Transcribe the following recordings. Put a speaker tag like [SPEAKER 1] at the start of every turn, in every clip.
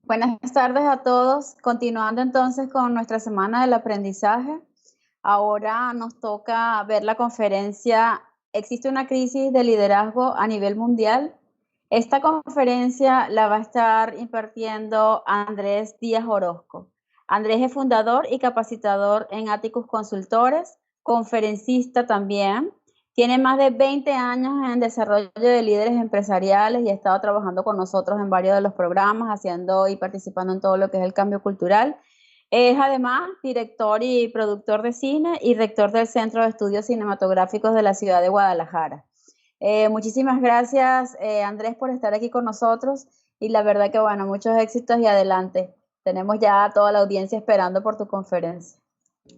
[SPEAKER 1] Buenas tardes a todos. Continuando entonces con nuestra semana del aprendizaje, ahora nos toca ver la conferencia ¿Existe una crisis de liderazgo a nivel mundial? Esta conferencia la va a estar impartiendo Andrés Díaz Orozco. Andrés es fundador y capacitador en Atticus Consultores, conferencista también. Tiene más de 20 años en desarrollo de líderes empresariales y ha estado trabajando con nosotros en varios de los programas, haciendo y participando en todo lo que es el cambio cultural. Es además director y productor de cine y rector del Centro de Estudios Cinematográficos de la ciudad de Guadalajara. Muchísimas gracias, Andrés, por estar aquí con nosotros y la verdad que, bueno, muchos éxitos y adelante. Tenemos ya a toda la audiencia esperando por tu conferencia.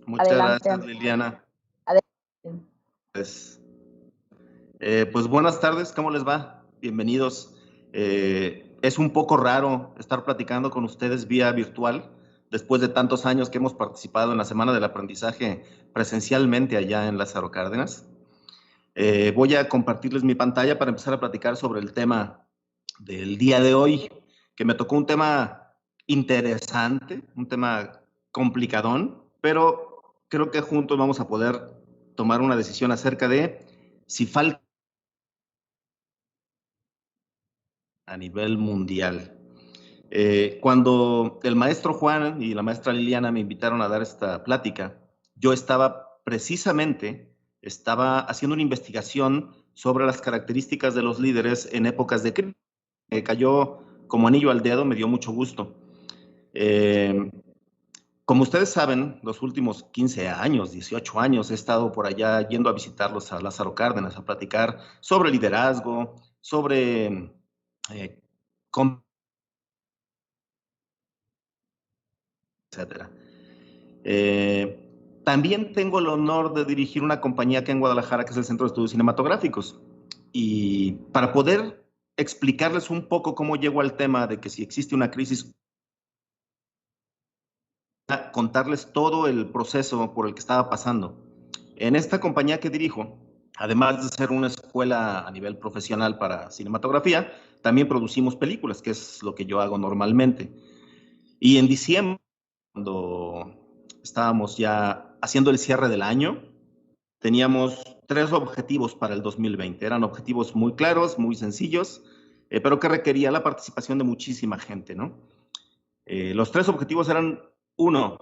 [SPEAKER 2] Muchas
[SPEAKER 1] Adelante,
[SPEAKER 2] gracias, Liliana.
[SPEAKER 1] adelante.
[SPEAKER 2] Pues buenas tardes, ¿cómo les va? Bienvenidos. Es un poco raro estar platicando con ustedes vía virtual después de tantos años que hemos participado en la Semana del Aprendizaje presencialmente allá en Lázaro Cárdenas. Voy a compartirles mi pantalla para empezar a platicar sobre el tema del día de hoy, que me tocó un tema interesante, un tema complicadón, pero creo que juntos vamos a poder tomar una decisión acerca de si falta a nivel mundial. Cuando el maestro Juan y la maestra Liliana me invitaron a dar esta plática, yo estaba haciendo una investigación sobre las características de los líderes en épocas de crisis. Me cayó como anillo al dedo, me dio mucho gusto. Como ustedes saben, los últimos 15 años, 18 años, he estado por allá yendo a visitarlos a Lázaro Cárdenas, a platicar sobre liderazgo, sobre etcétera. También tengo el honor de dirigir una compañía acá en Guadalajara que es el Centro de Estudios Cinematográficos. Y para poder explicarles un poco cómo llego al tema de que si existe una crisis, contarles todo el proceso por el que estaba pasando. En esta compañía que dirijo, además de ser una escuela a nivel profesional para cinematografía, también producimos películas, que es lo que yo hago normalmente. Y en diciembre, cuando estábamos ya haciendo el cierre del año, teníamos 3 objetivos para el 2020. Eran objetivos muy claros, muy sencillos, pero que requería la participación de muchísima gente, ¿no? Los 3 objetivos eran, 1,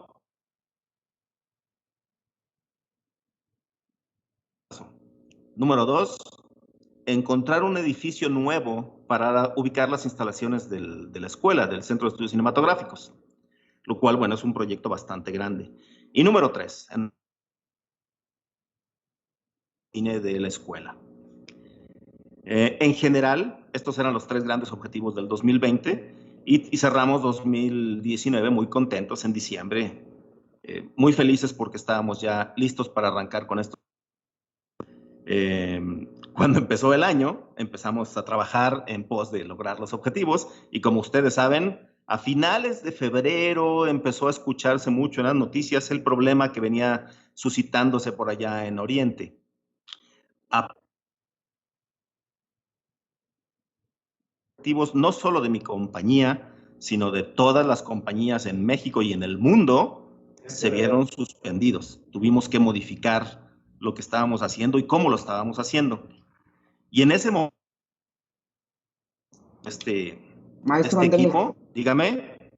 [SPEAKER 2] número 2, encontrar un edificio nuevo para ubicar las instalaciones de la escuela, del Centro de Estudios Cinematográficos, lo cual, bueno, es un proyecto bastante grande. Y número 3, cine de la escuela. En general, estos eran los 3 grandes objetivos del 2020 y cerramos 2019 muy contentos en diciembre, muy felices porque estábamos ya listos para arrancar con esto. Cuando empezó el año, empezamos a trabajar en pos de lograr los objetivos y como ustedes saben, a finales de febrero empezó a escucharse mucho en las noticias el problema que venía suscitándose por allá en Oriente. Objetivos no solo de mi compañía, sino de todas las compañías en México y en el mundo, se vieron suspendidos. Tuvimos que modificar lo que estábamos haciendo y cómo lo estábamos haciendo. Y en ese momento,
[SPEAKER 3] Maestro
[SPEAKER 2] este
[SPEAKER 3] Andrés,
[SPEAKER 2] equipo, dígame.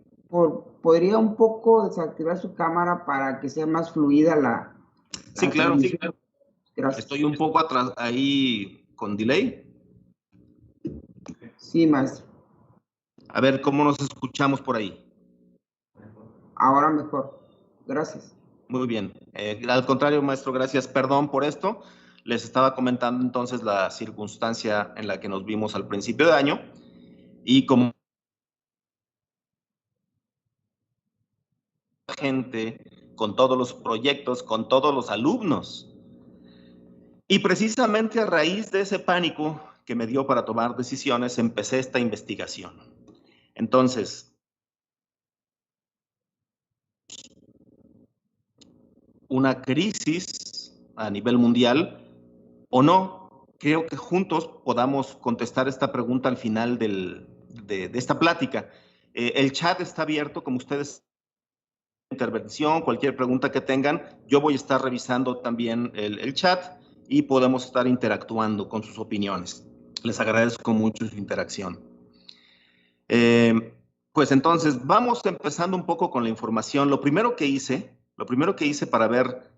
[SPEAKER 3] ¿podría un poco desactivar su cámara para que sea más fluida la
[SPEAKER 2] Sí, claro.
[SPEAKER 3] transmisión? Gracias.
[SPEAKER 2] Estoy un poco atrás, ahí con delay.
[SPEAKER 3] Sí, maestro.
[SPEAKER 2] A ver cómo nos escuchamos por ahí.
[SPEAKER 3] Ahora mejor. Gracias.
[SPEAKER 2] Muy bien. Al contrario, maestro, gracias. Perdón por esto. Les estaba comentando entonces la circunstancia en la que nos vimos al principio de año y como gente, con todos los proyectos, con todos los alumnos. Y precisamente a raíz de ese pánico que me dio para tomar decisiones, empecé esta investigación. Entonces, una crisis a nivel mundial o no, creo que juntos podamos contestar esta pregunta al final de esta plática. El chat está abierto, como ustedes, intervención, cualquier pregunta que tengan, yo voy a estar revisando también el chat y podemos estar interactuando con sus opiniones. Les agradezco mucho su interacción. Pues entonces, vamos empezando un poco con la información. Lo primero que hice para ver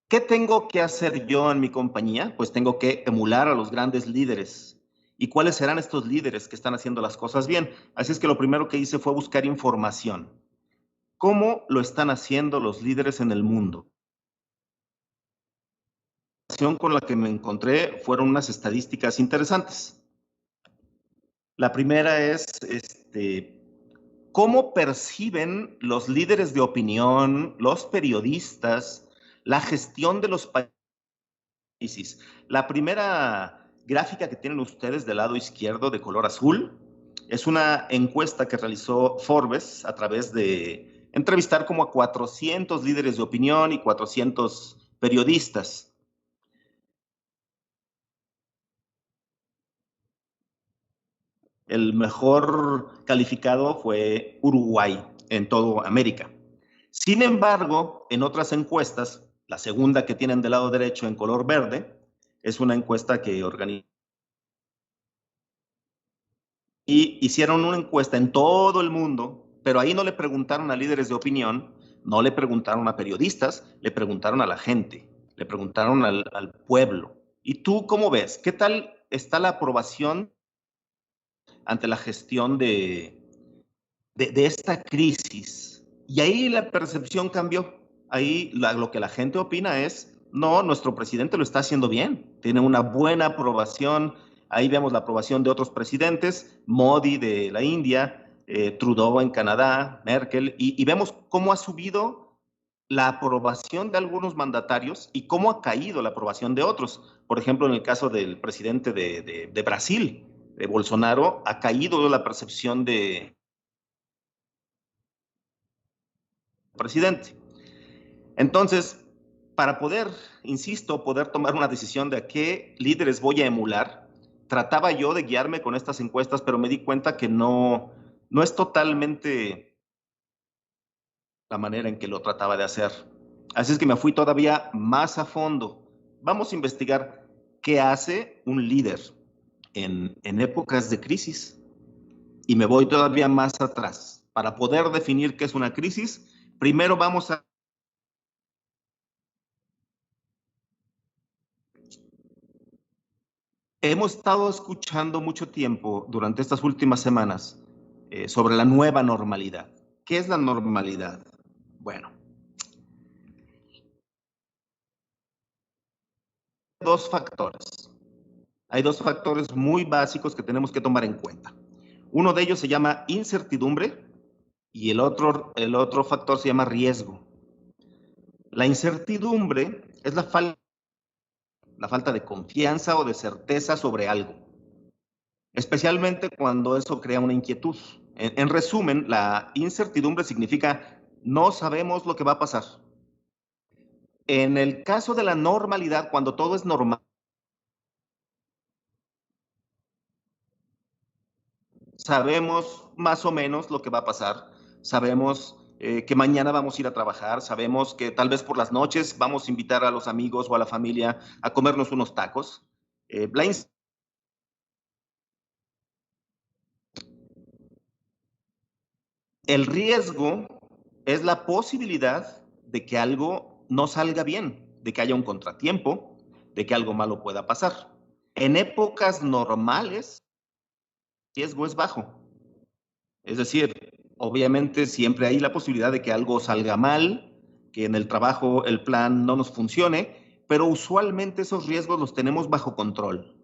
[SPEAKER 2] qué tengo que hacer yo en mi compañía, pues tengo que emular a los grandes líderes. ¿Y cuáles serán estos líderes que están haciendo las cosas bien? Así es que lo primero que hice fue buscar información. ¿Cómo lo están haciendo los líderes en el mundo? La información con la que me encontré fueron unas estadísticas interesantes. La primera es, ¿cómo perciben los líderes de opinión, los periodistas, la gestión de los países? La primera gráfica que tienen ustedes del lado izquierdo de color azul es una encuesta que realizó Forbes a través de entrevistar como a 400 líderes de opinión y 400 periodistas. El mejor calificado fue Uruguay en toda América. Sin embargo, en otras encuestas, la segunda que tienen del lado derecho en color verde, es una encuesta que organizó y hicieron una encuesta en todo el mundo, pero ahí no le preguntaron a líderes de opinión, no le preguntaron a periodistas, le preguntaron a la gente, le preguntaron al pueblo. ¿Y tú cómo ves? ¿Qué tal está la aprobación ante la gestión de esta crisis? Y ahí la percepción cambió. Ahí lo que la gente opina es, no, nuestro presidente lo está haciendo bien, tiene una buena aprobación. Ahí vemos la aprobación de otros presidentes, Modi de la India, Trudeau en Canadá, Merkel, y vemos cómo ha subido la aprobación de algunos mandatarios y cómo ha caído la aprobación de otros. Por ejemplo, en el caso del presidente de Brasil, de Bolsonaro, ha caído la percepción de presidente. Entonces, para poder, insisto, poder tomar una decisión de a qué líderes voy a emular, trataba yo de guiarme con estas encuestas, pero me di cuenta que no es totalmente la manera en que lo trataba de hacer. Así es que me fui todavía más a fondo. Vamos a investigar qué hace un líder en épocas de crisis. Y me voy todavía más atrás. Para poder definir qué es una crisis, primero vamos a hemos estado escuchando mucho tiempo durante estas últimas semanas sobre la nueva normalidad. ¿Qué es la normalidad? Bueno, dos factores. Hay dos factores muy básicos que tenemos que tomar en cuenta. Uno de ellos se llama incertidumbre y el otro factor se llama riesgo. La incertidumbre es la falta de confianza o de certeza sobre algo, especialmente cuando eso crea una inquietud. En resumen, la incertidumbre significa no sabemos lo que va a pasar. En el caso de la normalidad, cuando todo es normal, sabemos más o menos lo que va a pasar. Sabemos que mañana vamos a ir a trabajar, sabemos que tal vez por las noches vamos a invitar a los amigos o a la familia a comernos unos tacos. El riesgo es la posibilidad de que algo no salga bien, de que haya un contratiempo, de que algo malo pueda pasar. En épocas normales, el riesgo es bajo. Es decir, obviamente siempre hay la posibilidad de que algo salga mal, que en el trabajo el plan no nos funcione, pero usualmente esos riesgos los tenemos bajo control.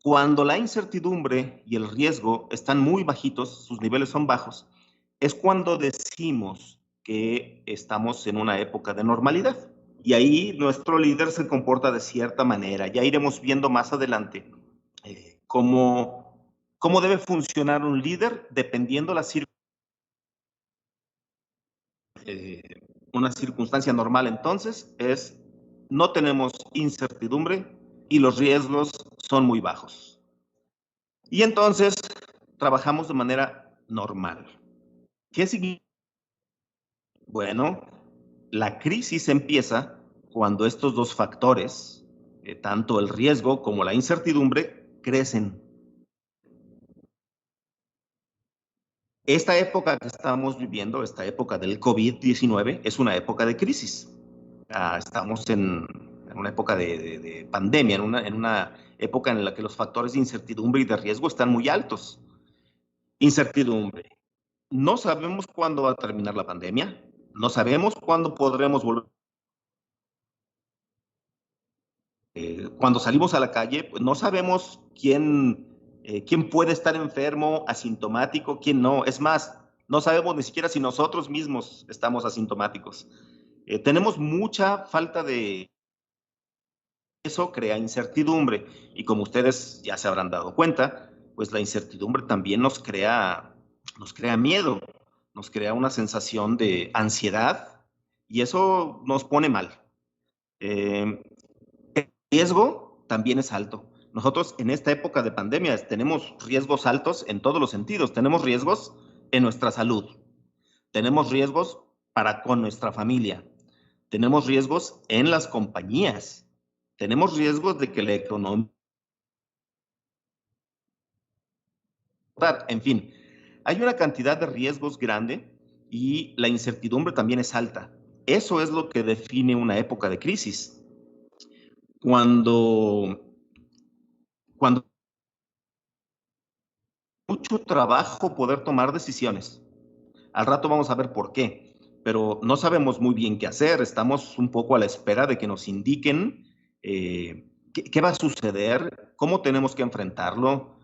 [SPEAKER 2] Cuando la incertidumbre y el riesgo están muy bajitos, sus niveles son bajos, es cuando decimos que estamos en una época de normalidad. Y ahí nuestro líder se comporta de cierta manera. Ya iremos viendo más adelante cómo debe funcionar un líder dependiendo la circunstancia. Una circunstancia normal entonces es no tenemos incertidumbre y los riesgos son muy bajos. Y entonces trabajamos de manera normal. ¿Qué significa? Bueno, la crisis empieza cuando estos dos factores, tanto el riesgo como la incertidumbre, crecen. Esta época que estamos viviendo, esta época del COVID-19, es una época de crisis. Estamos en una época de pandemia, en una época en la que los factores de incertidumbre y de riesgo están muy altos. Incertidumbre. No sabemos cuándo va a terminar la pandemia, no sabemos cuándo podremos volver. Cuando salimos a la calle, pues no sabemos quién puede estar enfermo, asintomático, quién no. Es más, no sabemos ni siquiera si nosotros mismos estamos asintomáticos. Tenemos mucha falta de... Eso crea incertidumbre y como ustedes ya se habrán dado cuenta, pues la incertidumbre también nos crea miedo, nos crea una sensación de ansiedad y eso nos pone mal. El riesgo también es alto. Nosotros en esta época de pandemia tenemos riesgos altos en todos los sentidos. Tenemos riesgos en nuestra salud, tenemos riesgos para con nuestra familia, tenemos riesgos en las compañías, tenemos riesgos de que la economía... En fin, hay una cantidad de riesgos grande y la incertidumbre también es alta. Eso es lo que define una época de crisis. Cuando mucho trabajo poder tomar decisiones. Al rato vamos a ver por qué, pero no sabemos muy bien qué hacer. Estamos un poco a la espera de que nos indiquen qué va a suceder, cómo tenemos que enfrentarlo.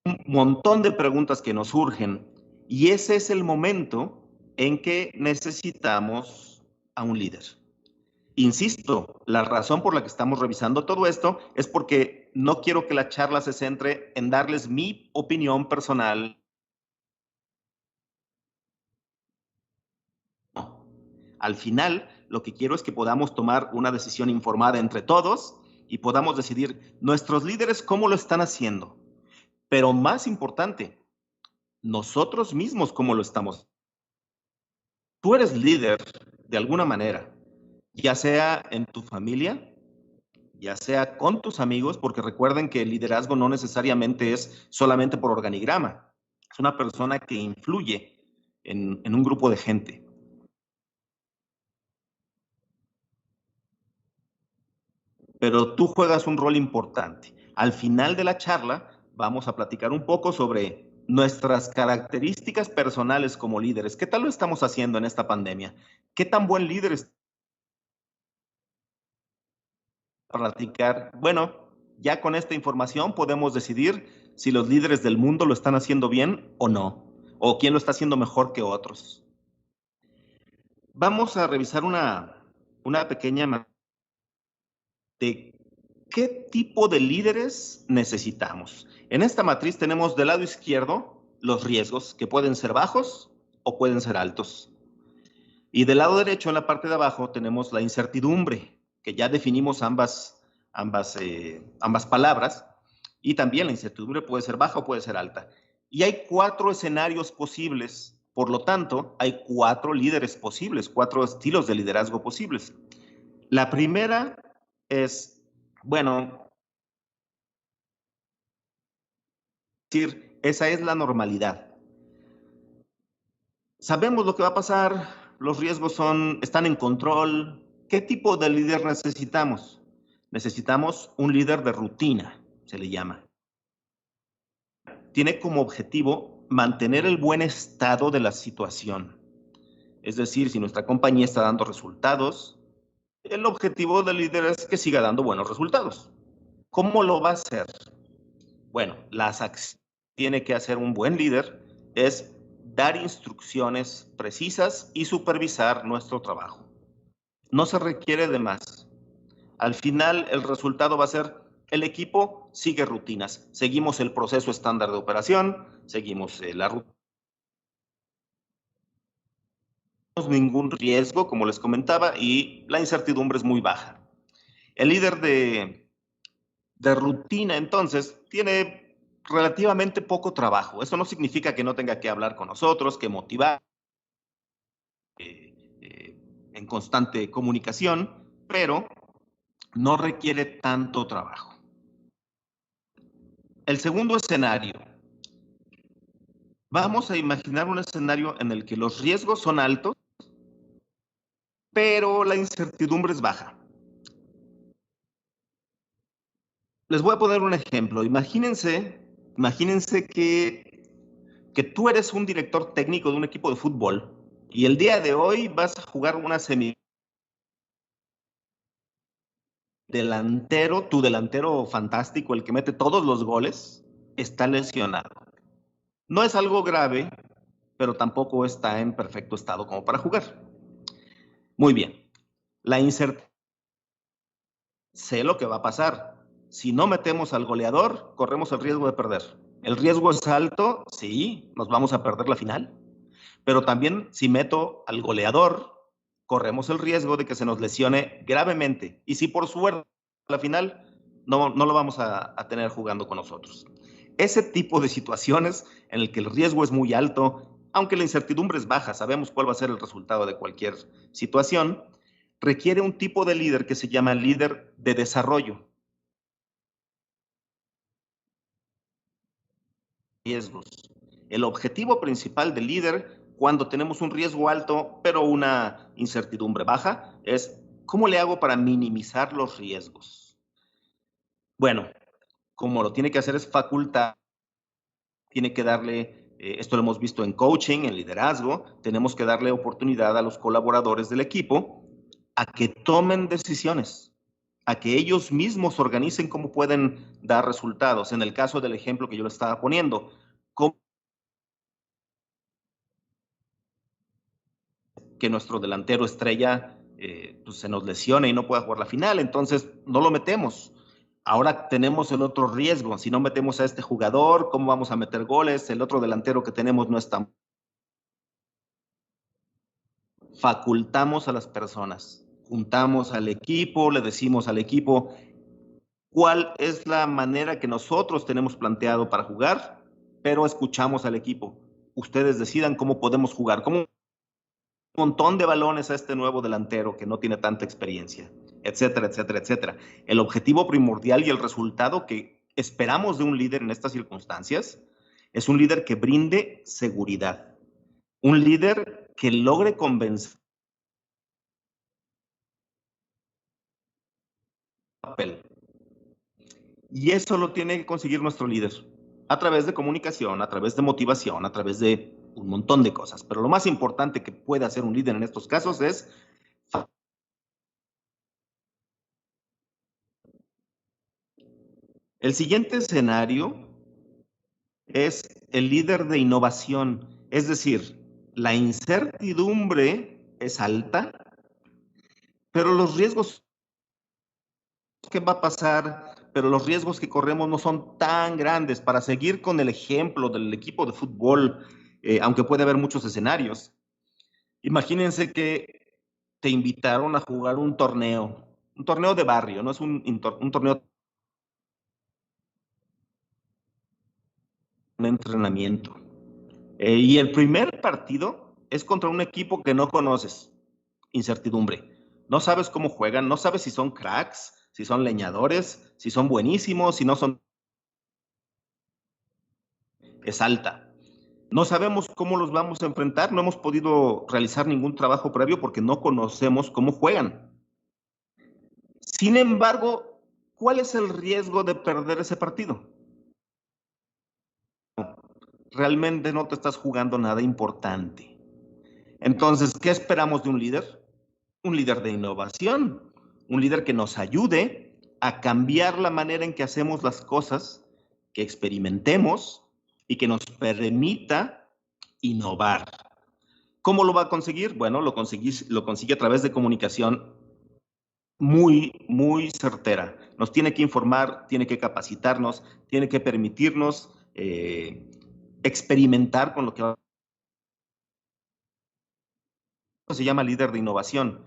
[SPEAKER 2] Un montón de preguntas que nos surgen y ese es el momento en que necesitamos a un líder. Insisto, la razón por la que estamos revisando todo esto es porque no quiero que la charla se centre en darles mi opinión personal. No. Al final, lo que quiero es que podamos tomar una decisión informada entre todos y podamos decidir nuestros líderes cómo lo están haciendo. Pero más importante, nosotros mismos cómo lo estamos. Tú eres líder de alguna manera, ya sea en tu familia, ya sea con tus amigos, porque recuerden que el liderazgo no necesariamente es solamente por organigrama, es una persona que influye en un grupo de gente. Pero tú juegas un rol importante. Al final de la charla vamos a platicar un poco sobre nuestras características personales como líderes. ¿Qué tal lo estamos haciendo en esta pandemia? ¿Qué tan buen líder es? Platicar. Bueno, ya con esta información podemos decidir si los líderes del mundo lo están haciendo bien o no, o quién lo está haciendo mejor que otros. Vamos a revisar una pequeña de qué tipo de líderes necesitamos. En esta matriz tenemos del lado izquierdo los riesgos, que pueden ser bajos o pueden ser altos. Y del lado derecho, en la parte de abajo, tenemos la incertidumbre, que ya definimos ambas palabras, y también la incertidumbre puede ser baja o puede ser alta. Y hay 4 escenarios posibles, por lo tanto, hay 4 líderes posibles, 4 estilos de liderazgo posibles. La primera es, bueno, decir, esa es la normalidad. Sabemos lo que va a pasar, los riesgos están en control. ¿Qué tipo de líder necesitamos? Necesitamos un líder de rutina, se le llama. Tiene como objetivo mantener el buen estado de la situación. Es decir, si nuestra compañía está dando resultados, el objetivo del líder es que siga dando buenos resultados. ¿Cómo lo va a hacer? Bueno, las acciones que tiene que hacer un buen líder es dar instrucciones precisas y supervisar nuestro trabajo. No se requiere de más. Al final, el resultado va a ser el equipo sigue rutinas. Seguimos el proceso estándar de operación, seguimos la rutina. No tenemos ningún riesgo, como les comentaba, y la incertidumbre es muy baja. El líder de rutina, entonces, tiene relativamente poco trabajo. Eso no significa que no tenga que hablar con nosotros, que motivar en constante comunicación, pero no requiere tanto trabajo. El segundo escenario. Vamos a imaginar un escenario en el que los riesgos son altos, pero la incertidumbre es baja. Les voy a poner un ejemplo. Imagínense que tú eres un director técnico de un equipo de fútbol y el día de hoy vas a jugar una semifinal. Tu delantero fantástico, el que mete todos los goles, está lesionado. No es algo grave, pero tampoco está en perfecto estado como para jugar. Muy bien. La incertidumbre. Sé lo que va a pasar. Si no metemos al goleador, corremos el riesgo de perder. El riesgo es alto, sí, nos vamos a perder la final. Pero también si meto al goleador, corremos el riesgo de que se nos lesione gravemente. Y si por suerte la final, no lo vamos a tener jugando con nosotros. Ese tipo de situaciones en el que el riesgo es muy alto, aunque la incertidumbre es baja, sabemos cuál va a ser el resultado de cualquier situación, requiere un tipo de líder que se llama líder de desarrollo. Riesgos. El objetivo principal del líder, cuando tenemos un riesgo alto, pero una incertidumbre baja, es ¿cómo le hago para minimizar los riesgos? Bueno, como lo tiene que hacer es facultad, tiene que darle, esto lo hemos visto en coaching, en liderazgo, tenemos que darle oportunidad a los colaboradores del equipo a que tomen decisiones, a que ellos mismos organicen cómo pueden dar resultados. En el caso del ejemplo que yo le estaba poniendo, ¿cómo que nuestro delantero estrella pues se nos lesione y no pueda jugar la final? Entonces no lo metemos. Ahora tenemos el otro riesgo. Si no metemos a este jugador, ¿cómo vamos a meter goles? El otro delantero que tenemos no está. Facultamos a las personas, juntamos al equipo, le decimos al equipo cuál es la manera que nosotros tenemos planteado para jugar, pero escuchamos al equipo. Ustedes decidan cómo podemos jugar, cómo un montón de balones a este nuevo delantero que no tiene tanta experiencia, etcétera, etcétera, etcétera. El objetivo primordial y el resultado que esperamos de un líder en estas circunstancias es un líder que brinde seguridad, un líder que logre convencer papel. Y eso lo tiene que conseguir nuestro líder a través de comunicación, a través de motivación, a través de un montón de cosas. Pero lo más importante que puede hacer un líder en estos casos es el siguiente escenario es el líder de innovación. Es decir, la incertidumbre es alta, pero los riesgos que va a pasar, pero los riesgos que corremos no son tan grandes. Para seguir con el ejemplo del equipo de fútbol, aunque puede haber muchos escenarios, imagínense que te invitaron a jugar un torneo de barrio, no es un torneo, un entrenamiento. Y el primer partido es contra un equipo que no conoces, incertidumbre. No sabes cómo juegan, no sabes si son cracks, si son leñadores, si son buenísimos, si no son. Es alta. No sabemos cómo los vamos a enfrentar, no hemos podido realizar ningún trabajo previo porque no conocemos cómo juegan. Sin embargo, ¿cuál es el riesgo de perder ese partido? Realmente no te estás jugando nada importante. Entonces, ¿qué esperamos de un líder? Un líder de innovación, un líder que nos ayude a cambiar la manera en que hacemos las cosas, que experimentemos y que nos permita innovar. ¿Cómo lo va a conseguir? Bueno, lo consigue a través de comunicación muy, muy certera. Nos tiene que informar, tiene que capacitarnos, tiene que permitirnos experimentar con lo que se llama líder de innovación.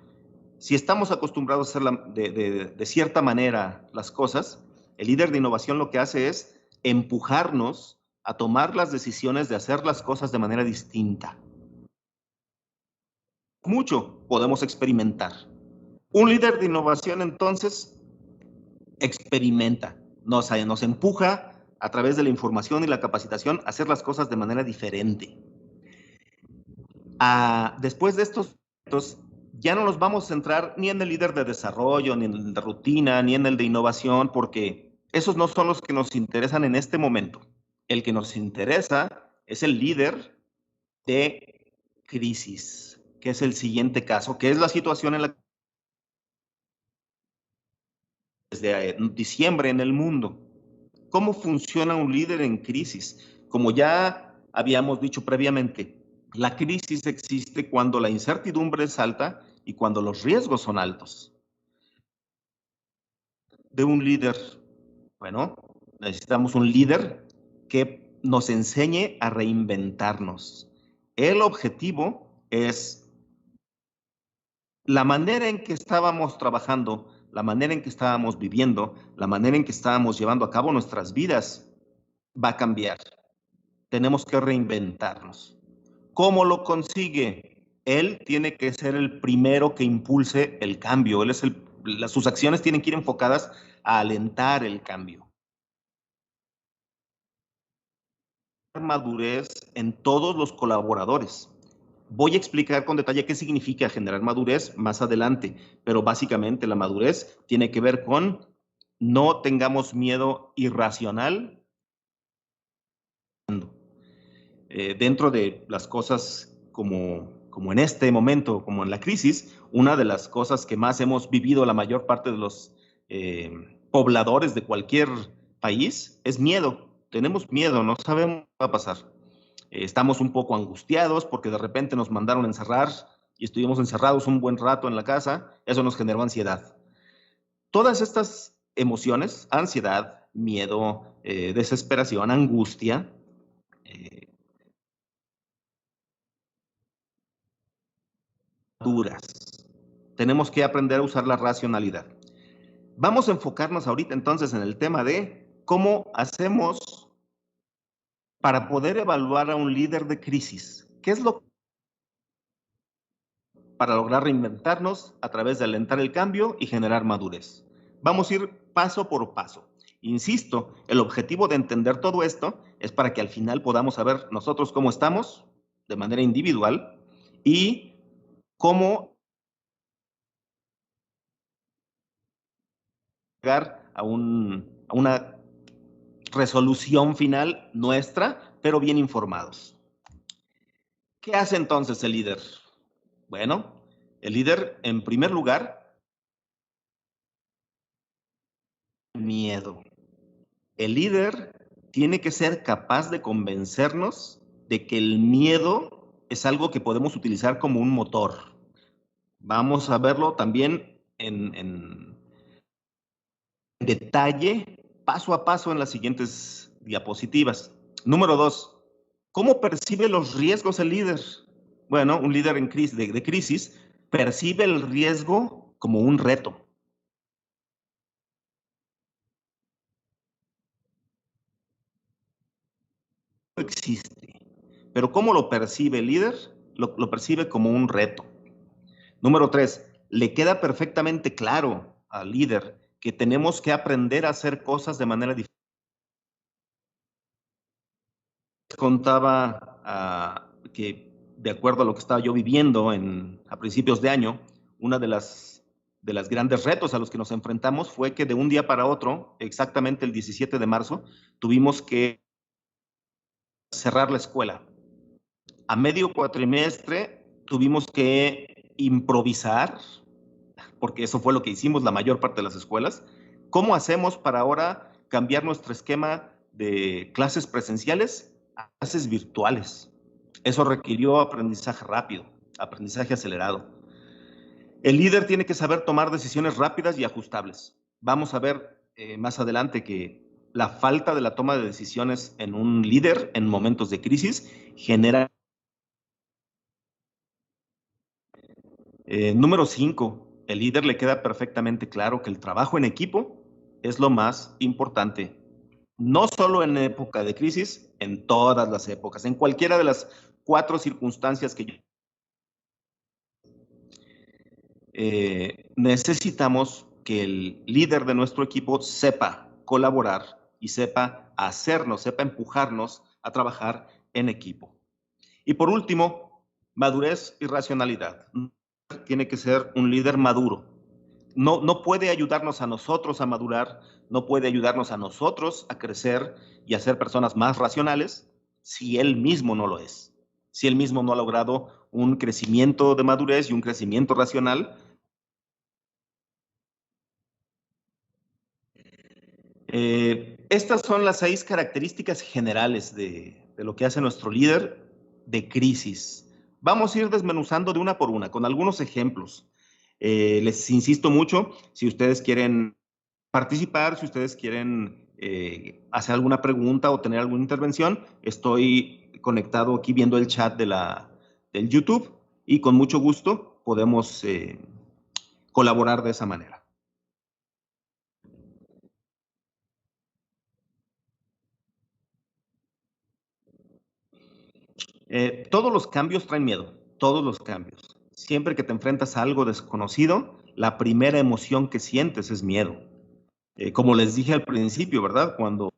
[SPEAKER 2] Si estamos acostumbrados a hacer de cierta manera las cosas, el líder de innovación lo que hace es empujarnos a tomar las decisiones de hacer las cosas de manera distinta. Mucho podemos experimentar. Un líder de innovación, entonces, experimenta, nos empuja a través de la información y la capacitación a hacer las cosas de manera diferente. Después de estos retos, ya no nos vamos a centrar ni en el líder de desarrollo, ni en el de rutina, ni en el de innovación, porque esos no son los que nos interesan en este momento. El que nos interesa es el líder de crisis, que es el siguiente caso, que es la situación en la que desde diciembre en el mundo. ¿Cómo funciona un líder en crisis? Como ya habíamos dicho previamente, la crisis existe cuando la incertidumbre es alta y cuando los riesgos son altos. De un líder, bueno, necesitamos un líder que nos enseñe a reinventarnos. El objetivo es la manera en que estábamos trabajando, la manera en que estábamos viviendo, la manera en que estábamos llevando a cabo nuestras vidas va a cambiar. Tenemos que reinventarnos. ¿Cómo lo consigue? Él tiene que ser el primero que impulse el cambio. Sus acciones tienen que ir enfocadas a alentar el cambio. Madurez en todos los colaboradores. Voy a explicar con detalle qué significa generar madurez más adelante, pero básicamente la madurez tiene que ver con no tengamos miedo irracional. Dentro de las cosas como en este momento, como en la crisis, una de las cosas que más hemos vivido la mayor parte de los pobladores de cualquier país es miedo. Tenemos miedo, no sabemos qué va a pasar. Estamos un poco angustiados porque de repente nos mandaron a encerrar y estuvimos encerrados un buen rato en la casa. Eso nos generó ansiedad. Todas estas emociones, ansiedad, miedo, desesperación, angustia, duras. Tenemos que aprender a usar la racionalidad. Vamos a enfocarnos ahorita entonces en el tema de cómo hacemos para poder evaluar a un líder de crisis. ¿Qué es lo para lograr reinventarnos a través de alentar el cambio y generar madurez? Vamos a ir paso por paso. Insisto, el objetivo de entender todo esto es para que al final podamos saber nosotros cómo estamos de manera individual y cómo llegar a una resolución final nuestra, pero bien informados. ¿Qué hace entonces el líder? Bueno, el líder, en primer lugar, miedo. El líder tiene que ser capaz de convencernos de que el miedo es algo que podemos utilizar como un motor. Vamos a verlo también en detalle, paso a paso en las siguientes diapositivas. Número 2, ¿cómo percibe los riesgos el líder? Bueno, un líder en crisis, de crisis percibe el riesgo como un reto. No existe. Pero ¿cómo lo percibe el líder? Lo percibe como un reto. Número 3, le queda perfectamente claro al líder que tenemos que aprender a hacer cosas de manera diferente. Contaba que de acuerdo a lo que estaba yo viviendo a principios de año, una de las grandes retos a los que nos enfrentamos fue que de un día para otro, exactamente el 17 de marzo, tuvimos que cerrar la escuela. A medio cuatrimestre tuvimos que improvisar, porque eso fue lo que hicimos la mayor parte de las escuelas. ¿Cómo hacemos para ahora cambiar nuestro esquema de clases presenciales a clases virtuales? Eso requirió aprendizaje rápido, aprendizaje acelerado. El líder tiene que saber tomar decisiones rápidas y ajustables. Vamos a ver más adelante que la falta de la toma de decisiones en un líder en momentos de crisis genera. Número 5, el líder le queda perfectamente claro que el trabajo en equipo es lo más importante. No solo en época de crisis, en todas las épocas, en cualquiera de las 4 circunstancias que yo... necesitamos que el líder de nuestro equipo sepa colaborar y sepa hacernos, sepa empujarnos a trabajar en equipo. Y por último, madurez y racionalidad. Tiene que ser un líder maduro. No puede ayudarnos a nosotros a madurar, no puede ayudarnos a nosotros a crecer y a ser personas más racionales si él mismo no lo es. Si él mismo no ha logrado un crecimiento de madurez y un crecimiento racional. Estas son las 6 características generales de lo que hace nuestro líder de crisis. Vamos a ir desmenuzando de una por una, con algunos ejemplos. Les insisto mucho, si ustedes quieren participar, si ustedes quieren hacer alguna pregunta o tener alguna intervención, estoy conectado aquí viendo el chat del YouTube y con mucho gusto podemos colaborar de esa manera. Todos los cambios traen miedo, todos los cambios. Siempre que te enfrentas a algo desconocido, la primera emoción que sientes es miedo. Como les dije al principio, ¿verdad? Cuando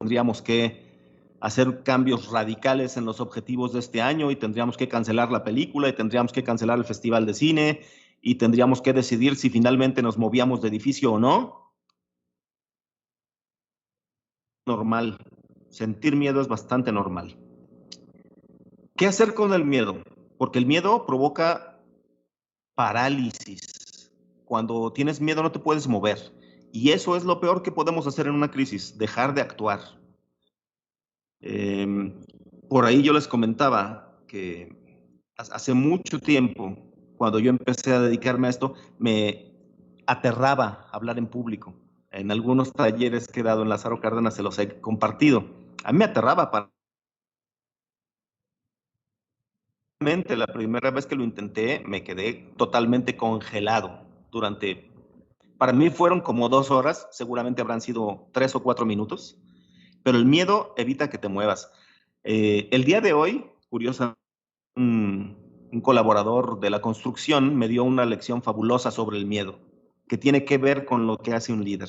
[SPEAKER 2] tendríamos que hacer cambios radicales en los objetivos de este año y tendríamos que cancelar la película y tendríamos que cancelar el festival de cine y tendríamos que decidir si finalmente nos movíamos de edificio o no. Normal. Sentir miedo es bastante normal. ¿Qué hacer con el miedo? Porque el miedo provoca parálisis. Cuando tienes miedo no te puedes mover. Y eso es lo peor que podemos hacer en una crisis, dejar de actuar. Por ahí yo les comentaba que hace mucho tiempo, cuando yo empecé a dedicarme a esto, me aterraba hablar en público. En algunos talleres que he dado en Lázaro Cárdenas se los he compartido. A mí me aterraba para... La primera vez que lo intenté, me quedé totalmente congelado durante... Para mí fueron como 2 horas, seguramente habrán sido 3 o 4 minutos, pero el miedo evita que te muevas. El día de hoy, curiosamente, un colaborador de la construcción me dio una lección fabulosa sobre el miedo, que tiene que ver con lo que hace un líder.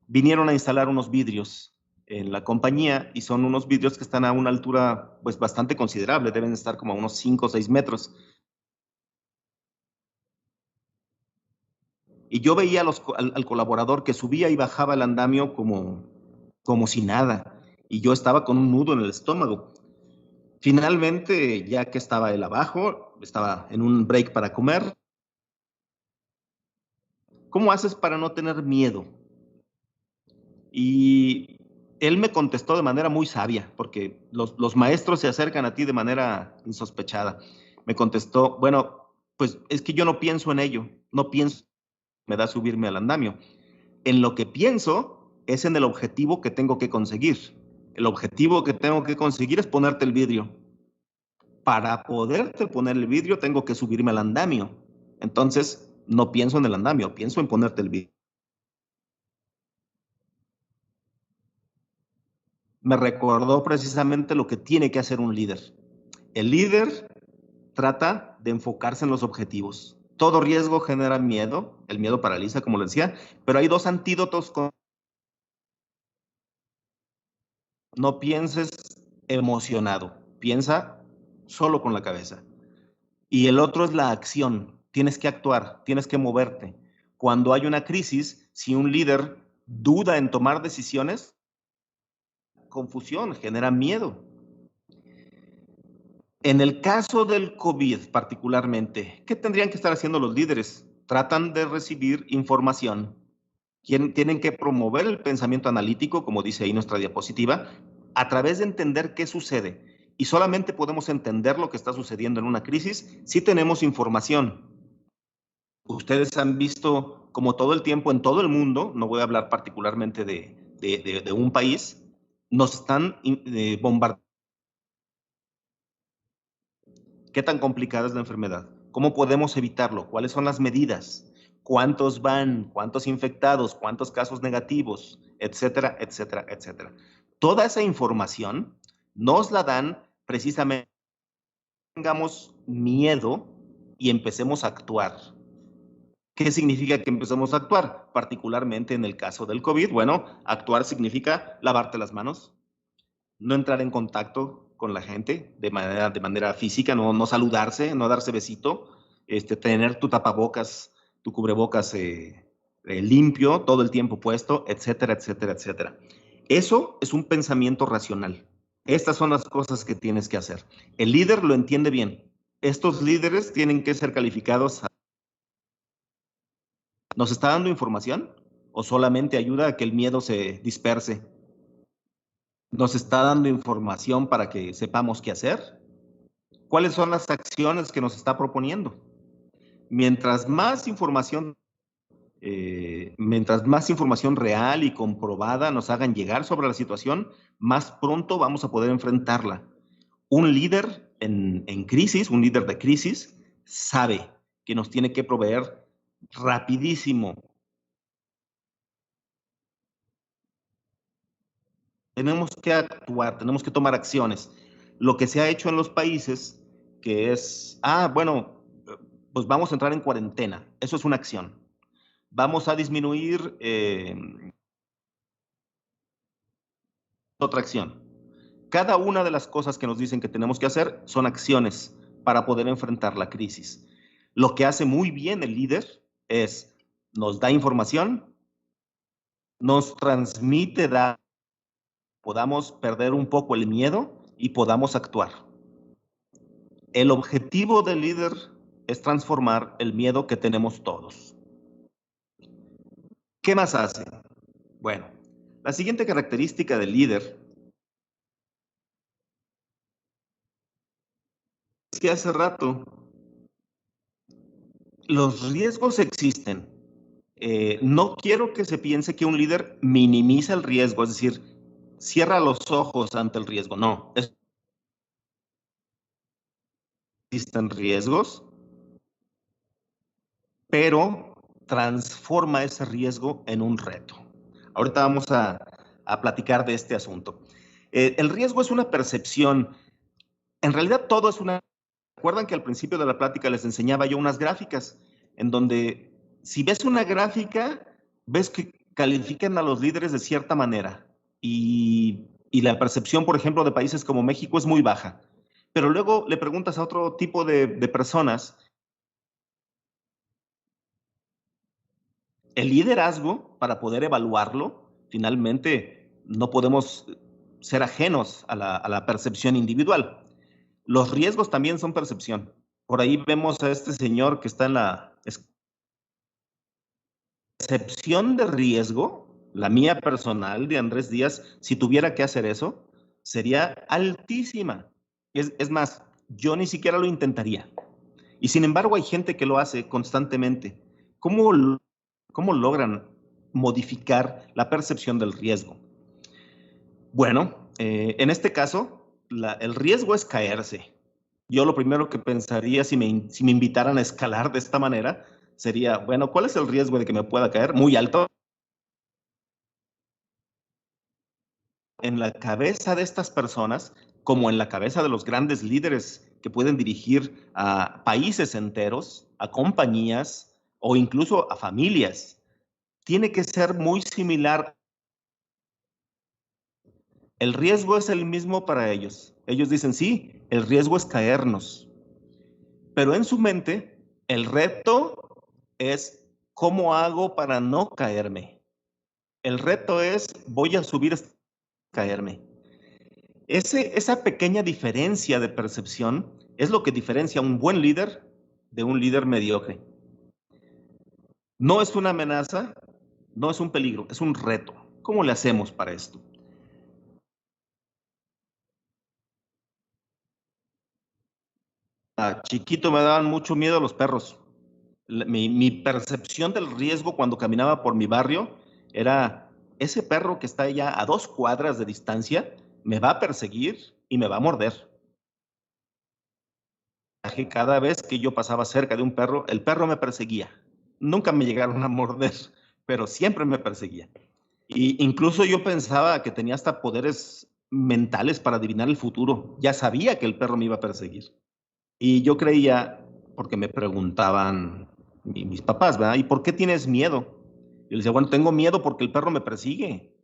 [SPEAKER 2] Vinieron a instalar unos vidrios en la compañía y son unos vidrios que están a una altura pues bastante considerable, deben estar como a unos 5 o 6 metros. Y yo veía al colaborador que subía y bajaba el andamio como si nada, y yo estaba con un nudo en el estómago. Finalmente, ya que estaba él abajo, estaba en un break para comer. ¿Cómo haces para no tener miedo? Y él me contestó de manera muy sabia, porque los maestros se acercan a ti de manera insospechada. Me contestó, bueno, pues es que yo no pienso en ello, no pienso, me da subirme al andamio. En lo que pienso es en el objetivo que tengo que conseguir. El objetivo que tengo que conseguir es ponerte el vidrio. Para poderte poner el vidrio tengo que subirme al andamio. Entonces, no pienso en el andamio, pienso en ponerte el vidrio. Me recordó precisamente lo que tiene que hacer un líder. El líder trata de enfocarse en los objetivos. Todo riesgo genera miedo, el miedo paraliza, como les decía, pero hay 2 antídotos. No pienses emocionado, piensa solo con la cabeza. Y el otro es la acción, tienes que actuar, tienes que moverte. Cuando hay una crisis, si un líder duda en tomar decisiones, confusión, genera miedo. En el caso del COVID particularmente, ¿qué tendrían que estar haciendo los líderes? Tratan de recibir información. Tienen que promover el pensamiento analítico, como dice ahí nuestra diapositiva, a través de entender qué sucede. Y solamente podemos entender lo que está sucediendo en una crisis si tenemos información. Ustedes han visto como todo el tiempo en todo el mundo, no voy a hablar particularmente de un país, nos están bombardeando. ¿Qué tan complicada es la enfermedad? ¿Cómo podemos evitarlo? ¿Cuáles son las medidas? cuántos van, cuántos infectados, cuántos casos negativos, etcétera, etcétera, etcétera. Toda esa información nos la dan precisamente tengamos miedo y empecemos a actuar. ¿Qué significa que empecemos a actuar? Particularmente en el caso del COVID, bueno, actuar significa lavarte las manos, no entrar en contacto con la gente de manera física, no saludarse, no darse besito, tener tu tapabocas, tu cubrebocas limpio, todo el tiempo puesto, etcétera, etcétera, etcétera. Eso es un pensamiento racional. Estas son las cosas que tienes que hacer. El líder lo entiende bien. Estos líderes tienen que ser calificados. ¿Nos está dando información o solamente ayuda a que el miedo se disperse? ¿Nos está dando información para que sepamos qué hacer? ¿Cuáles son las acciones que nos está proponiendo? Mientras más información real y comprobada nos hagan llegar sobre la situación, más pronto vamos a poder enfrentarla. Un líder en crisis, un líder de crisis, sabe que nos tiene que proveer rapidísimo. Tenemos que actuar, tenemos que tomar acciones. Lo que se ha hecho en los países, que es, bueno, pues vamos a entrar en cuarentena. Eso es una acción. Vamos a disminuir otra acción. Cada una de las cosas que nos dicen que tenemos que hacer son acciones para poder enfrentar la crisis. Lo que hace muy bien el líder es, nos da información, nos transmite datos, podamos perder un poco el miedo y podamos actuar. El objetivo del líder es transformar el miedo que tenemos todos. ¿Qué más hace? Bueno, la siguiente característica del líder es que hace rato los riesgos existen. No quiero que se piense que un líder minimiza el riesgo, es decir, cierra los ojos ante el riesgo. No, existen riesgos, pero transforma ese riesgo en un reto. Ahorita vamos a platicar de este asunto. El riesgo es una percepción. En realidad todo es una... ¿Recuerdan que al principio de la plática les enseñaba yo unas gráficas en donde si ves una gráfica, ves que califican a los líderes de cierta manera y la percepción, por ejemplo, de países como México es muy baja. Pero luego le preguntas a otro tipo de personas. El liderazgo, para poder evaluarlo, finalmente no podemos ser ajenos a la percepción individual. Los riesgos también son percepción. Por ahí vemos a este señor que está en la percepción de riesgo, la mía personal de Andrés Díaz, si tuviera que hacer eso, sería altísima. Es más, yo ni siquiera lo intentaría. Y sin embargo hay gente que lo hace constantemente. ¿Cómo logran modificar la percepción del riesgo? Bueno, en este caso, el riesgo es caerse. Yo lo primero que pensaría si me invitaran a escalar de esta manera sería, bueno, ¿cuál es el riesgo de que me pueda caer? Muy alto. En la cabeza de estas personas, como en la cabeza de los grandes líderes que pueden dirigir a países enteros, a compañías o incluso a familias, tiene que ser muy similar. El riesgo es el mismo para ellos. Ellos dicen, sí, el riesgo es caernos. Pero en su mente, el reto es, ¿cómo hago para no caerme? El reto es, voy a subir hasta caerme. Esa pequeña diferencia de percepción es lo que diferencia a un buen líder de un líder mediocre. No es una amenaza, no es un peligro, es un reto. ¿Cómo le hacemos para esto? A chiquito me daban mucho miedo los perros. Mi percepción del riesgo cuando caminaba por mi barrio era, ese perro que está ya a 2 cuadras de distancia me va a perseguir y me va a morder. Cada vez que yo pasaba cerca de un perro, el perro me perseguía. nunca me llegaron a morder, pero siempre me perseguía. Y incluso yo pensaba que tenía hasta poderes mentales para adivinar el futuro. Ya sabía que el perro me iba a perseguir. Y yo creía, porque me preguntaban mis papás, ¿verdad? ¿Y por qué tienes miedo? Yo les decía, bueno, tengo miedo porque el perro me persigue.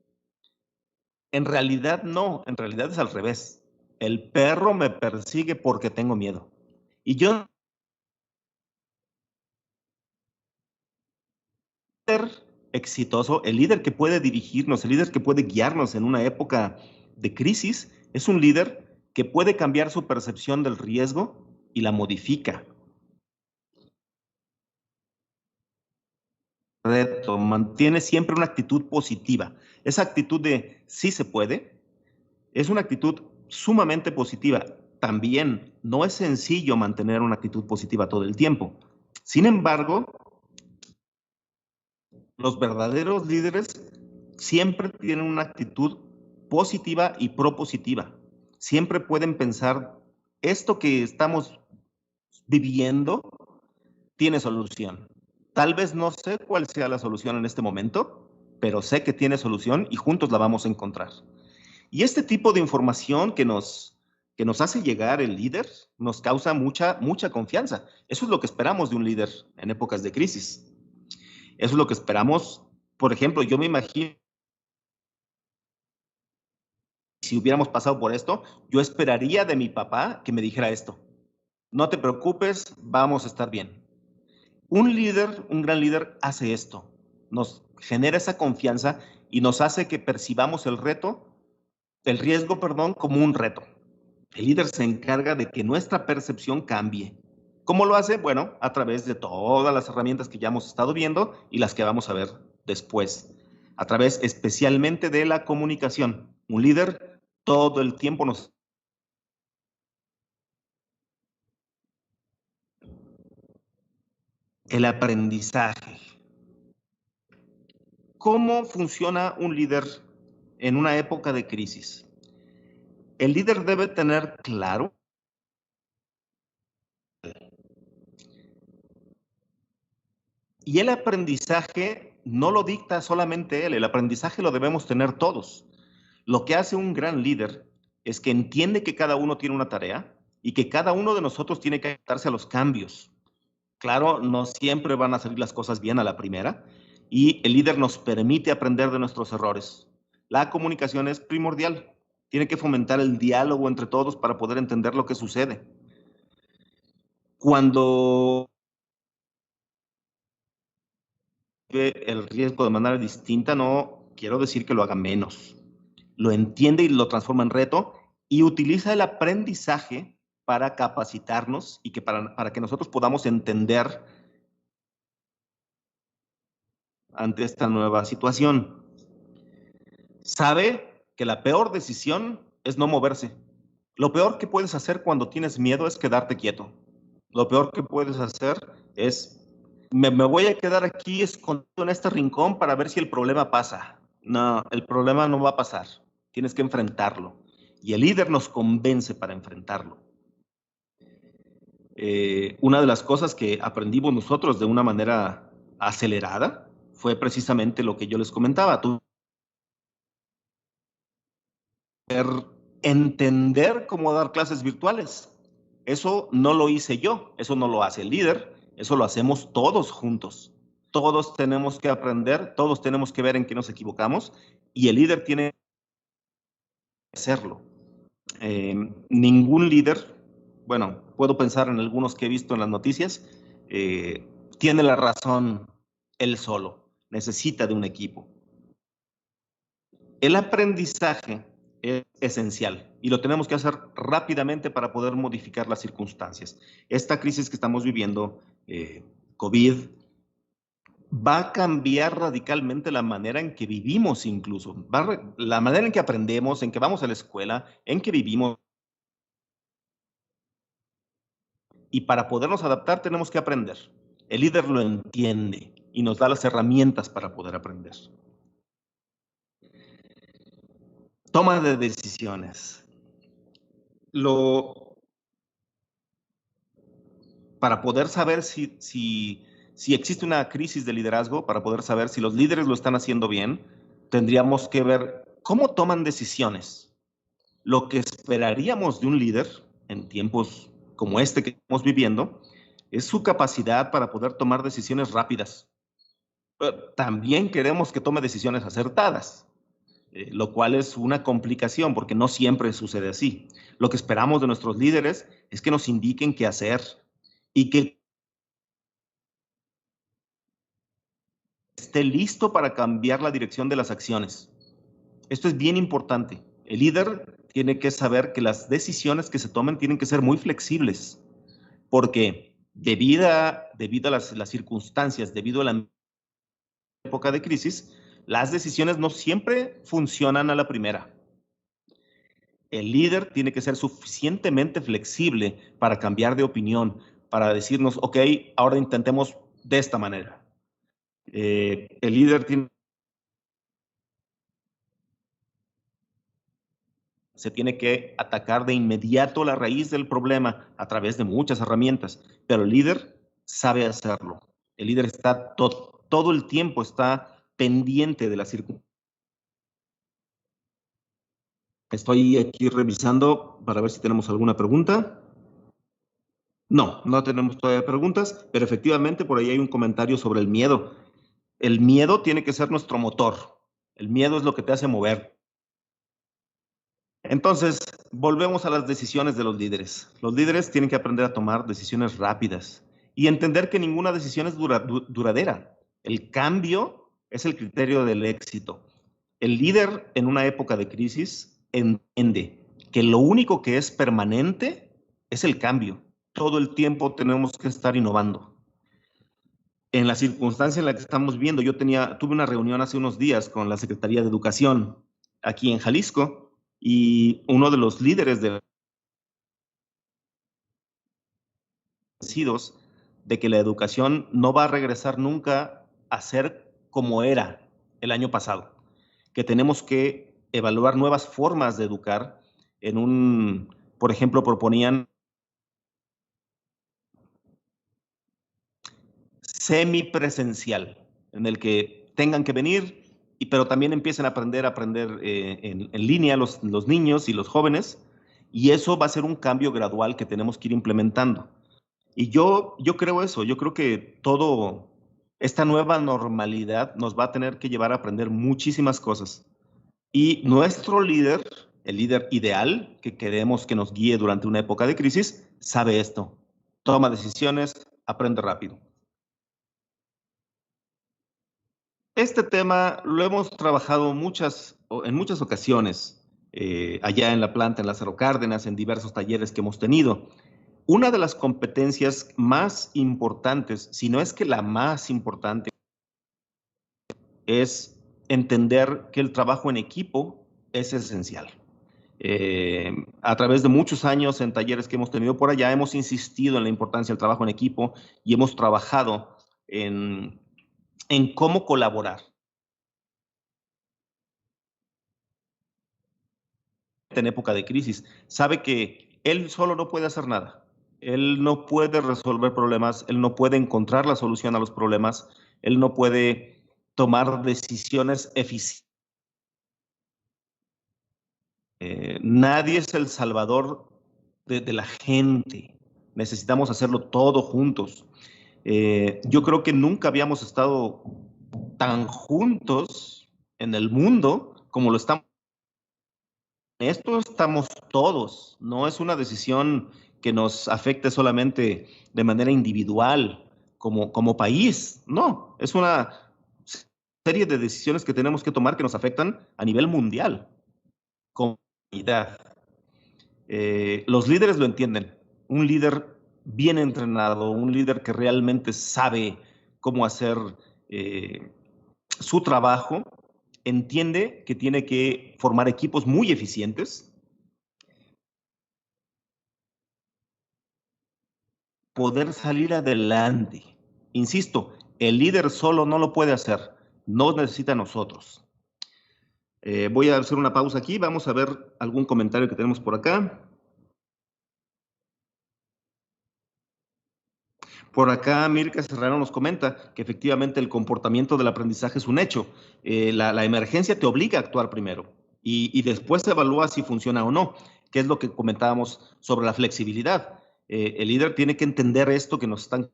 [SPEAKER 2] En realidad no, en realidad es al revés. El perro me persigue porque tengo miedo. Y yo, el líder exitoso, el líder que puede dirigirnos, el líder que puede guiarnos en una época de crisis, es un líder que puede cambiar su percepción del riesgo y la modifica. Reto, mantiene siempre una actitud positiva. Esa actitud de sí se puede es una actitud sumamente positiva. También no es sencillo mantener una actitud positiva todo el tiempo. Sin embargo, los verdaderos líderes siempre tienen una actitud positiva y propositiva. Siempre pueden pensar, esto que estamos viviendo tiene solución. Tal vez no sé cuál sea la solución en este momento, pero sé que tiene solución y juntos la vamos a encontrar. Y este tipo de información que nos hace llegar el líder nos causa mucha confianza. Eso es lo que esperamos de un líder en épocas de crisis. Eso es lo que esperamos. Por ejemplo, yo me imagino, si hubiéramos pasado por esto, yo esperaría de mi papá que me dijera esto. No te preocupes, vamos a estar bien. Un líder, un gran líder, hace esto. Nos genera esa confianza y nos hace que percibamos el riesgo, como un reto. El líder se encarga de que nuestra percepción cambie. ¿Cómo lo hace? Bueno, a través de todas las herramientas que ya hemos estado viendo y las que vamos a ver después. A través especialmente de la comunicación. Un líder todo el tiempo nos... El aprendizaje. ¿Cómo funciona un líder en una época de crisis? El líder debe tener claro y el aprendizaje no lo dicta solamente él, el aprendizaje lo debemos tener todos. Lo que hace un gran líder es que entiende que cada uno tiene una tarea y que cada uno de nosotros tiene que adaptarse a los cambios. Claro, no siempre van a salir las cosas bien a la primera y el líder nos permite aprender de nuestros errores. La comunicación es primordial. Tiene que fomentar el diálogo entre todos para poder entender lo que sucede. Cuando ve el riesgo de manera distinta, no quiero decir que lo haga menos. Lo entiende y lo transforma en reto y utiliza el aprendizaje para capacitarnos y que para que nosotros podamos entender ante esta nueva situación. Sabe que la peor decisión es no moverse. Lo peor que puedes hacer cuando tienes miedo es quedarte quieto. Lo peor que puedes hacer es, me voy a quedar aquí escondido en este rincón para ver si el problema pasa. No, el problema no va a pasar. Tienes que enfrentarlo. Y el líder nos convence para enfrentarlo. Una de las cosas que aprendimos nosotros de una manera acelerada fue precisamente lo que yo les comentaba. Entender cómo dar clases virtuales. Eso no lo hice yo, eso no lo hace el líder, eso lo hacemos todos juntos. Todos tenemos que aprender, todos tenemos que ver en qué nos equivocamos y el líder tiene que hacerlo. Ningún líder, bueno, puedo pensar en algunos que he visto en las noticias, tiene la razón él solo, necesita de un equipo. El aprendizaje es esencial y lo tenemos que hacer rápidamente para poder modificar las circunstancias. Esta crisis que estamos viviendo, COVID, va a cambiar radicalmente la manera en que vivimos incluso, la manera en que aprendemos, en que vamos a la escuela, en que vivimos. Y para podernos adaptar tenemos que aprender. El líder lo entiende y nos da las herramientas para poder aprender. Toma de decisiones. Para poder saber si si existe una crisis de liderazgo, para poder saber si los líderes lo están haciendo bien, tendríamos que ver cómo toman decisiones. Lo que esperaríamos de un líder en tiempos como este que estamos viviendo es su capacidad para poder tomar decisiones rápidas. Pero también queremos que tome decisiones acertadas, lo cual es una complicación porque no siempre sucede así. Lo que esperamos de nuestros líderes es que nos indiquen qué hacer y que esté listo para cambiar la dirección de las acciones. Esto es bien importante. El líder tiene que saber que las decisiones que se tomen tienen que ser muy flexibles, porque debido a las circunstancias, debido a la época de crisis, las decisiones no siempre funcionan a la primera. El líder tiene que ser suficientemente flexible para cambiar de opinión, para decirnos, ok, ahora intentemos de esta manera. El líder se tiene que atacar de inmediato la raíz del problema a través de muchas herramientas, pero el líder sabe hacerlo. El líder está todo el tiempo está pendiente de la circunstancia. Estoy aquí revisando para ver si tenemos alguna pregunta. No, no tenemos todavía preguntas, pero efectivamente por ahí hay un comentario sobre el miedo. El miedo tiene que ser nuestro motor. El miedo es lo que te hace mover. Entonces, volvemos a las decisiones de los líderes. Los líderes tienen que aprender a tomar decisiones rápidas y entender que ninguna decisión es duradera. El cambio es el criterio del éxito. El líder en una época de crisis entiende que lo único que es permanente es el cambio. Todo el tiempo tenemos que estar innovando. En la circunstancia en la que estamos viendo, tuve una reunión hace unos días con la Secretaría de Educación aquí en Jalisco, y uno de los líderes de que la educación no va a regresar nunca a ser como era el año pasado, que tenemos que evaluar nuevas formas de educar por ejemplo, proponían semipresencial, en el que tengan que venir, pero también empiecen a aprender en línea los niños y los jóvenes, y eso va a ser un cambio gradual que tenemos que ir implementando. Y yo creo eso, yo creo que esta nueva normalidad nos va a tener que llevar a aprender muchísimas cosas. Y nuestro líder, el líder ideal que queremos que nos guíe durante una época de crisis, sabe esto. Toma decisiones, aprende rápido. Este tema lo hemos trabajado en muchas ocasiones, allá en la planta, en Lázaro Cárdenas, en diversos talleres que hemos tenido. Una de las competencias más importantes, si no es que la más importante, es entender que el trabajo en equipo es esencial. A través de muchos años en talleres que hemos tenido por allá, hemos insistido en la importancia del trabajo en equipo y hemos trabajado en cómo colaborar. En época de crisis, sabe que él solo no puede hacer nada. Él no puede resolver problemas, él no puede encontrar la solución a los problemas, él no puede tomar decisiones eficientes. Nadie es el salvador de la gente. Necesitamos hacerlo todo juntos. Yo creo que nunca habíamos estado tan juntos en el mundo como lo estamos. Esto estamos todos, no es una decisión que nos afecte solamente de manera individual como país, no, es una serie de decisiones que tenemos que tomar que nos afectan a nivel mundial, como comunidad. Los líderes lo entienden, un líder bien entrenado, un líder que realmente sabe cómo hacer su trabajo, entiende que tiene que formar equipos muy eficientes, poder salir adelante. Insisto, el líder solo no lo puede hacer, nos necesita a nosotros. Voy a hacer una pausa aquí, vamos a ver algún comentario que tenemos por acá. Por acá Mirka Serrano nos comenta que efectivamente el comportamiento del aprendizaje es un hecho. La emergencia te obliga a actuar primero y después se evalúa si funciona o no, que es lo que comentábamos sobre la flexibilidad. El líder tiene que entender esto que nos están...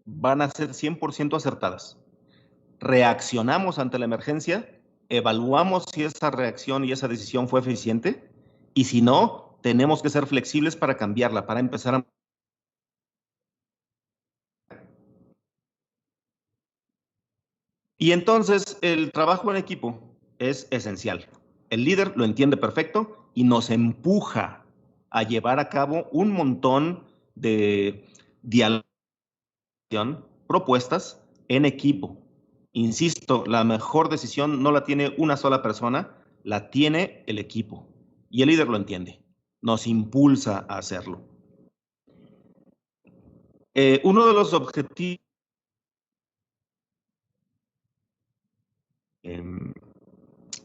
[SPEAKER 2] Van a ser 100% acertadas. Reaccionamos ante la emergencia, evaluamos si esa reacción y esa decisión fue eficiente y si no, tenemos que ser flexibles para cambiarla, para empezar a... Y entonces el trabajo en equipo es esencial. El líder lo entiende perfecto y nos empuja a llevar a cabo un montón de diálogos, propuestas en equipo. Insisto, la mejor decisión no la tiene una sola persona, la tiene el equipo. Y el líder lo entiende, nos impulsa a hacerlo. Uno de los objetivos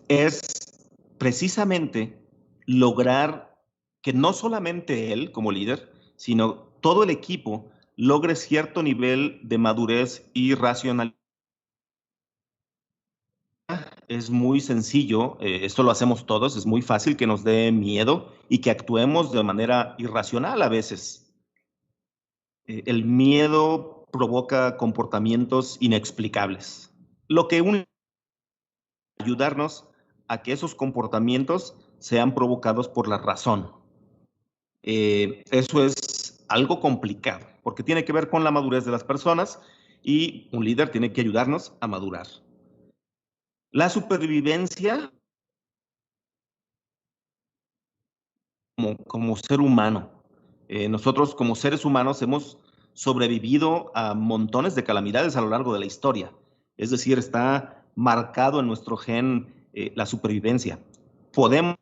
[SPEAKER 2] es precisamente lograr que no solamente él como líder, sino todo el equipo logre cierto nivel de madurez y racionalidad. Es muy sencillo, esto lo hacemos todos, es muy fácil que nos dé miedo y que actuemos de manera irracional a veces. El miedo provoca comportamientos inexplicables, lo que ayudarnos a que esos comportamientos sean provocados por la razón. Eso es algo complicado, porque tiene que ver con la madurez de las personas y un líder tiene que ayudarnos a madurar. La supervivencia como ser humano. Nosotros como seres humanos hemos sobrevivido a montones de calamidades a lo largo de la historia. Es decir, está marcado en nuestro gen la supervivencia. Podemos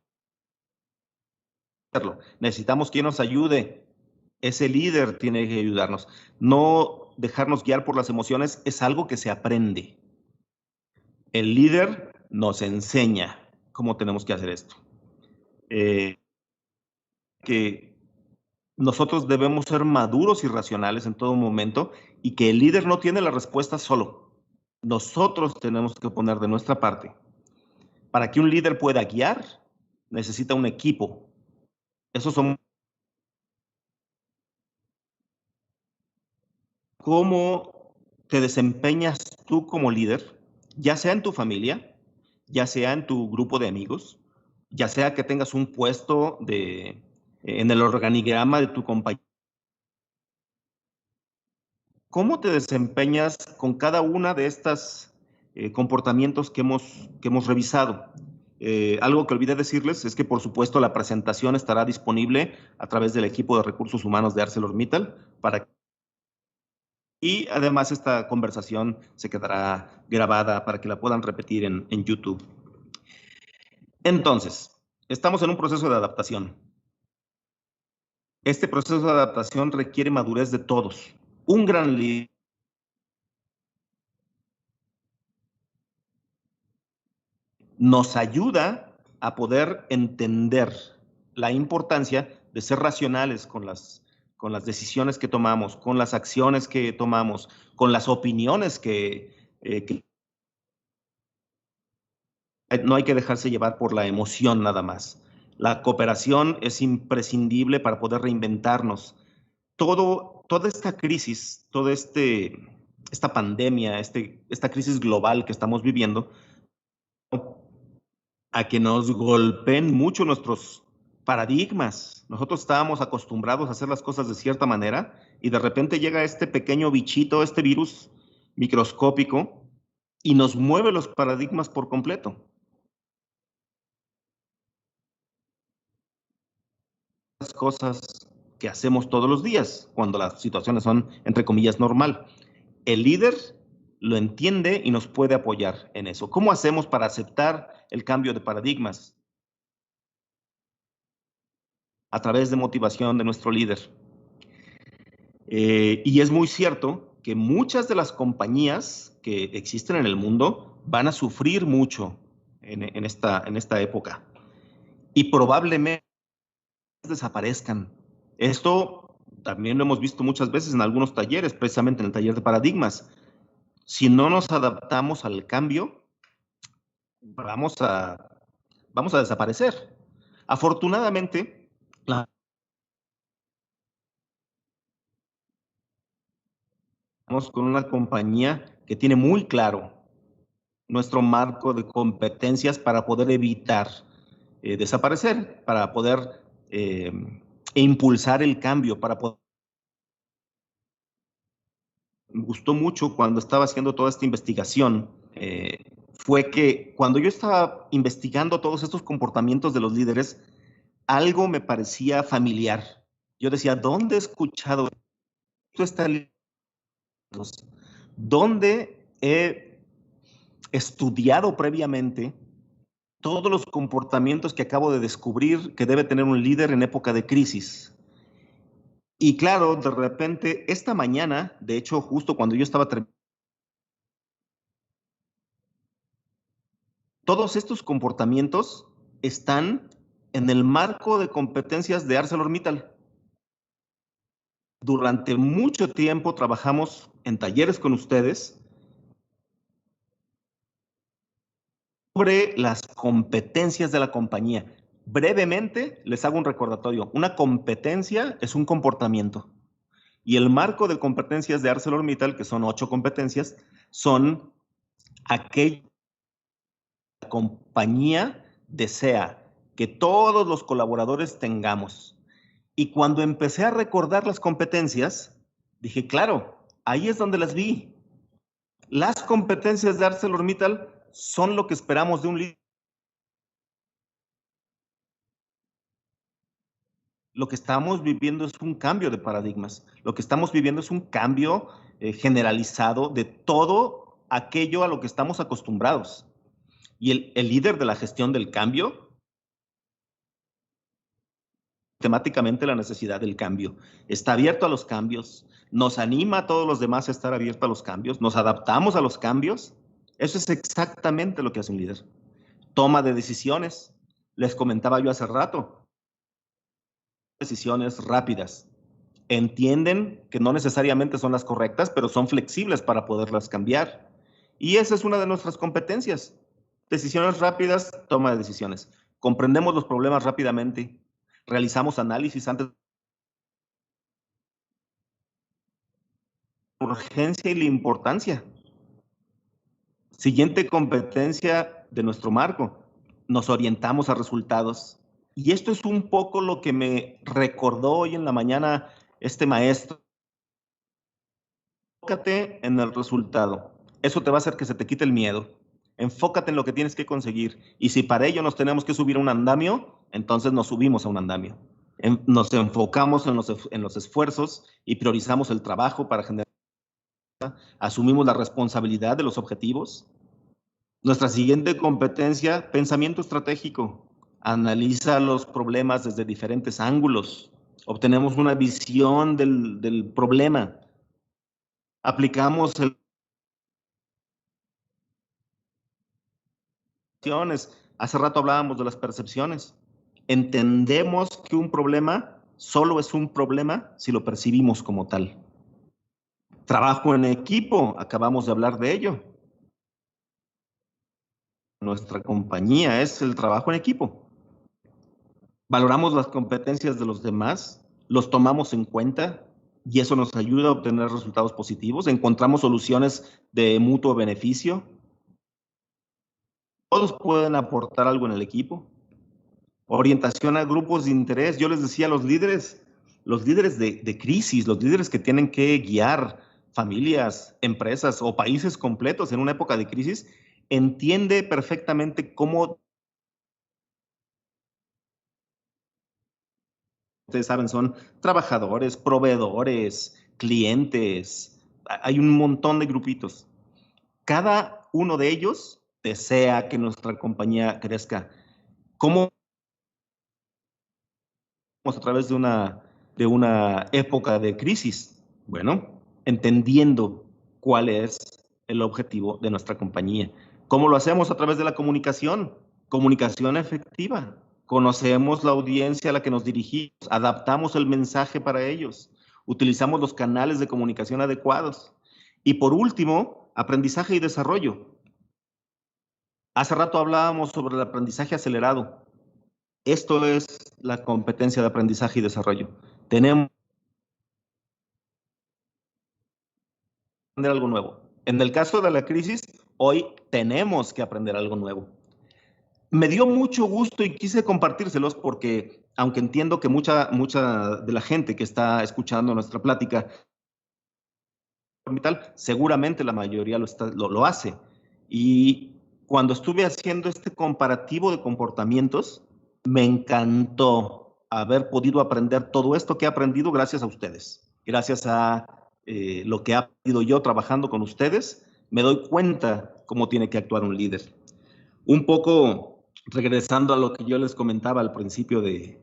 [SPEAKER 2] hacerlo. Necesitamos quien nos ayude. Ese líder tiene que ayudarnos. No dejarnos guiar por las emociones es algo que se aprende. El líder nos enseña cómo tenemos que hacer esto. Que nosotros debemos ser maduros y racionales en todo momento y que el líder no tiene la respuesta solo. Nosotros tenemos que poner de nuestra parte. Para que un líder pueda guiar, necesita un equipo. Esos son... ¿Cómo te desempeñas tú como líder? Ya sea en tu familia, ya sea en tu grupo de amigos, ya sea que tengas un puesto en el organigrama de tu compañía. ¿Cómo te desempeñas con cada una de estas comportamientos que hemos revisado? Algo que olvidé decirles es que, por supuesto, la presentación estará disponible a través del equipo de recursos humanos de ArcelorMittal y además esta conversación se quedará grabada para que la puedan repetir en YouTube. Entonces, estamos en un proceso de adaptación. Este proceso de adaptación requiere madurez de todos. Un gran líder nos ayuda a poder entender la importancia de ser racionales con las decisiones que tomamos, con las acciones que tomamos, con las opiniones que no hay que dejarse llevar por la emoción nada más. La cooperación es imprescindible para poder reinventarnos. Toda esta crisis, toda esta pandemia, esta crisis global que estamos viviendo, a que nos golpeen mucho nuestros paradigmas. Nosotros estábamos acostumbrados a hacer las cosas de cierta manera y de repente llega este pequeño bichito, este virus microscópico y nos mueve los paradigmas por completo. Las cosas que hacemos todos los días cuando las situaciones son, entre comillas, normal. El líder lo entiende y nos puede apoyar en eso. ¿Cómo hacemos para aceptar el cambio de paradigmas? A través de motivación de nuestro líder. Y es muy cierto que muchas de las compañías que existen en el mundo van a sufrir mucho en esta época. Y probablemente desaparezcan. Esto también lo hemos visto muchas veces en algunos talleres, precisamente en el taller de paradigmas. Si no nos adaptamos al cambio, vamos a desaparecer. Afortunadamente, estamos con una compañía que tiene muy claro nuestro marco de competencias para poder evitar desaparecer, para poder impulsar el cambio, para poder... Me gustó mucho cuando estaba haciendo toda esta investigación, fue que cuando yo estaba investigando todos estos comportamientos de los líderes, algo me parecía familiar. Yo decía, ¿dónde he escuchado esto? Está ¿dónde he estudiado previamente todos los comportamientos que acabo de descubrir que debe tener un líder en época de crisis? Y claro, de repente, esta mañana, de hecho, justo cuando yo estaba terminando, todos estos comportamientos están en el marco de competencias de ArcelorMittal. Durante mucho tiempo trabajamos en talleres con ustedes sobre las competencias de la compañía. Brevemente les hago un recordatorio. Una competencia es un comportamiento. Y el marco de competencias de ArcelorMittal, que son 8 competencias, son aquellas que la compañía desea que todos los colaboradores tengamos. Y cuando empecé a recordar las competencias, dije, claro, ahí es donde las vi. Las competencias de ArcelorMittal son lo que esperamos de un líder. Lo que estamos viviendo es un cambio de paradigmas. Lo que estamos viviendo es un cambio generalizado de todo aquello a lo que estamos acostumbrados. Y el líder de la gestión del cambio, temáticamente la necesidad del cambio, está abierto a los cambios, nos anima a todos los demás a estar abiertos a los cambios, nos adaptamos a los cambios. Eso es exactamente lo que hace un líder. Toma de decisiones. Les comentaba yo hace rato, decisiones rápidas. Entienden que no necesariamente son las correctas, pero son flexibles para poderlas cambiar. Y esa es una de nuestras competencias. Decisiones rápidas, toma de decisiones. Comprendemos los problemas rápidamente. Realizamos análisis antes de la urgencia y la importancia. Siguiente competencia de nuestro marco. Nos orientamos a resultados. Y esto es un poco lo que me recordó hoy en la mañana este maestro. Enfócate en el resultado. Eso te va a hacer que se te quite el miedo. Enfócate en lo que tienes que conseguir. Y si para ello nos tenemos que subir a un andamio, entonces nos subimos a un andamio. Nos enfocamos en los esfuerzos y priorizamos el trabajo para generar. Asumimos la responsabilidad de los objetivos. Nuestra siguiente competencia, pensamiento estratégico. Analiza los problemas desde diferentes ángulos. Obtenemos una visión del problema. Aplicamos hace rato hablábamos de las percepciones. Entendemos que un problema solo es un problema si lo percibimos como tal. Trabajo en equipo, acabamos de hablar de ello. Nuestra compañía es el trabajo en equipo. Valoramos las competencias de los demás, los tomamos en cuenta y eso nos ayuda a obtener resultados positivos. Encontramos soluciones de mutuo beneficio. Todos pueden aportar algo en el equipo. Orientación a grupos de interés. Yo les decía a los líderes de crisis, los líderes que tienen que guiar familias, empresas o países completos en una época de crisis, entiende perfectamente cómo, ustedes saben, son trabajadores, proveedores, clientes. Hay un montón de grupitos. Cada uno de ellos desea que nuestra compañía crezca. ¿Cómo a través de una época de crisis? Bueno, entendiendo cuál es el objetivo de nuestra compañía. ¿Cómo lo hacemos? A través de la comunicación efectiva. conocemos la audiencia a la que nos dirigimos, adaptamos el mensaje para ellos, utilizamos los canales de comunicación adecuados. Y por último, aprendizaje y desarrollo. Hace rato hablábamos sobre el aprendizaje acelerado. Esto es la competencia de aprendizaje y desarrollo. Tenemos que aprender algo nuevo. En el caso de la crisis, hoy tenemos que aprender algo nuevo. Me dio mucho gusto y quise compartírselos porque, aunque entiendo que mucha de la gente que está escuchando nuestra plática, seguramente la mayoría lo hace. Y cuando estuve haciendo este comparativo de comportamientos, me encantó haber podido aprender todo esto que he aprendido gracias a ustedes. Gracias a lo que he aprendido yo trabajando con ustedes, me doy cuenta cómo tiene que actuar un líder. Un poco regresando a lo que yo les comentaba al principio de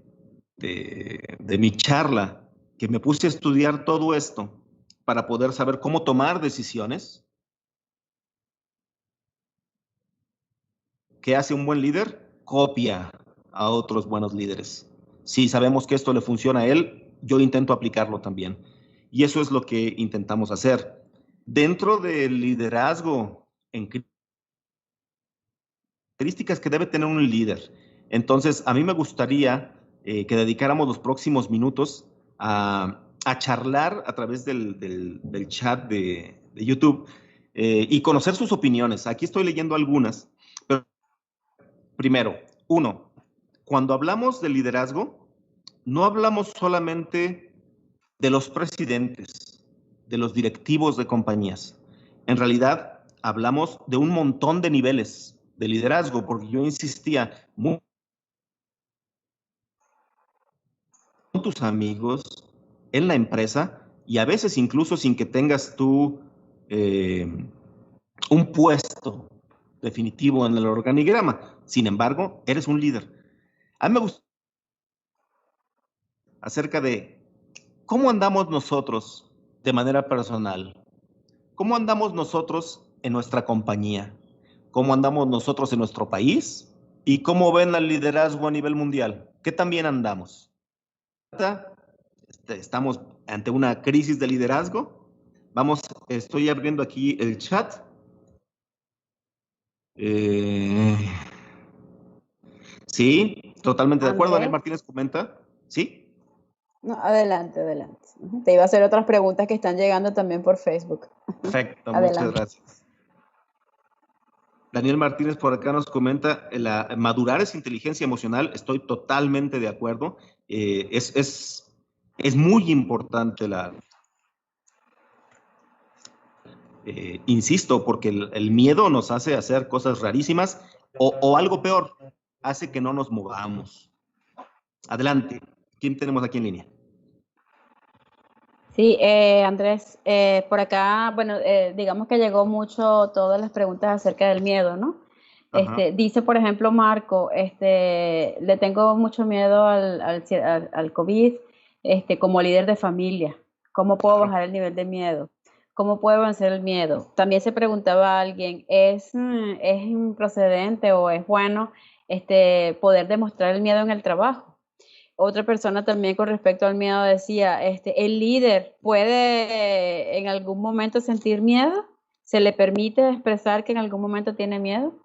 [SPEAKER 2] mi charla, que me puse a estudiar todo esto para poder saber cómo tomar decisiones. ¿Qué hace un buen líder? Copia a otros buenos líderes. Si sabemos que esto le funciona a él, yo intento aplicarlo también. Y eso es lo que intentamos hacer. Dentro del liderazgo en características que debe tener un líder. Entonces, a mí me gustaría que dedicáramos los próximos minutos a charlar a través del chat de YouTube y conocer sus opiniones. Aquí estoy leyendo algunas. Pero primero, uno, cuando hablamos de liderazgo, no hablamos solamente de los presidentes, de los directivos de compañías. En realidad, hablamos de un montón de niveles de liderazgo, porque yo insistía con tus amigos, en la empresa, y a veces incluso sin que tengas tú un puesto definitivo en el organigrama. Sin embargo, eres un líder. A mí me gusta acerca de cómo andamos nosotros de manera personal, cómo andamos nosotros en nuestra compañía, cómo andamos nosotros en nuestro país y cómo ven al liderazgo a nivel mundial. ¿Qué también andamos? Estamos ante una crisis de liderazgo. Estoy abriendo aquí el chat. Sí, totalmente de acuerdo. Daniel Martínez comenta. ¿Sí?
[SPEAKER 1] No, adelante, adelante. Te iba a hacer otras preguntas que están llegando también por Facebook.
[SPEAKER 2] Perfecto, muchas gracias. Daniel Martínez por acá nos comenta, madurar es inteligencia emocional, estoy totalmente de acuerdo. Es muy importante insisto, porque el miedo nos hace hacer cosas rarísimas o algo peor, hace que no nos movamos. Adelante, ¿quién tenemos aquí en línea?
[SPEAKER 1] Sí, Andrés, por acá, bueno, digamos que llegó mucho todas las preguntas acerca del miedo, ¿no? Dice, por ejemplo, Marco, le tengo mucho miedo al COVID, como líder de familia. ¿Cómo puedo bajar el nivel de miedo? ¿Cómo puedo vencer el miedo? También se preguntaba a alguien, ¿es procedente o es bueno poder demostrar el miedo en el trabajo? Otra persona también con respecto al miedo decía, ¿el líder puede en algún momento sentir miedo? ¿Se le permite expresar que en algún momento tiene miedo?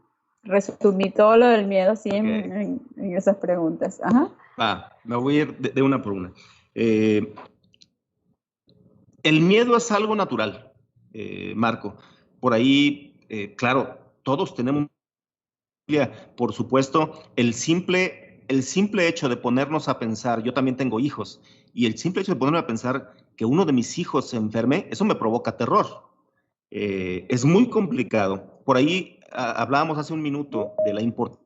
[SPEAKER 1] Resumí todo lo del miedo así en esas preguntas. Ajá.
[SPEAKER 2] Me voy a ir de una por una. El miedo es algo natural, Marco. Por ahí, claro, todos tenemos, por supuesto, el simple hecho de ponernos a pensar, yo también tengo hijos, y el simple hecho de ponerme a pensar que uno de mis hijos se enferme, eso me provoca terror. Es muy complicado. Por ahí hablábamos hace un minuto de la importancia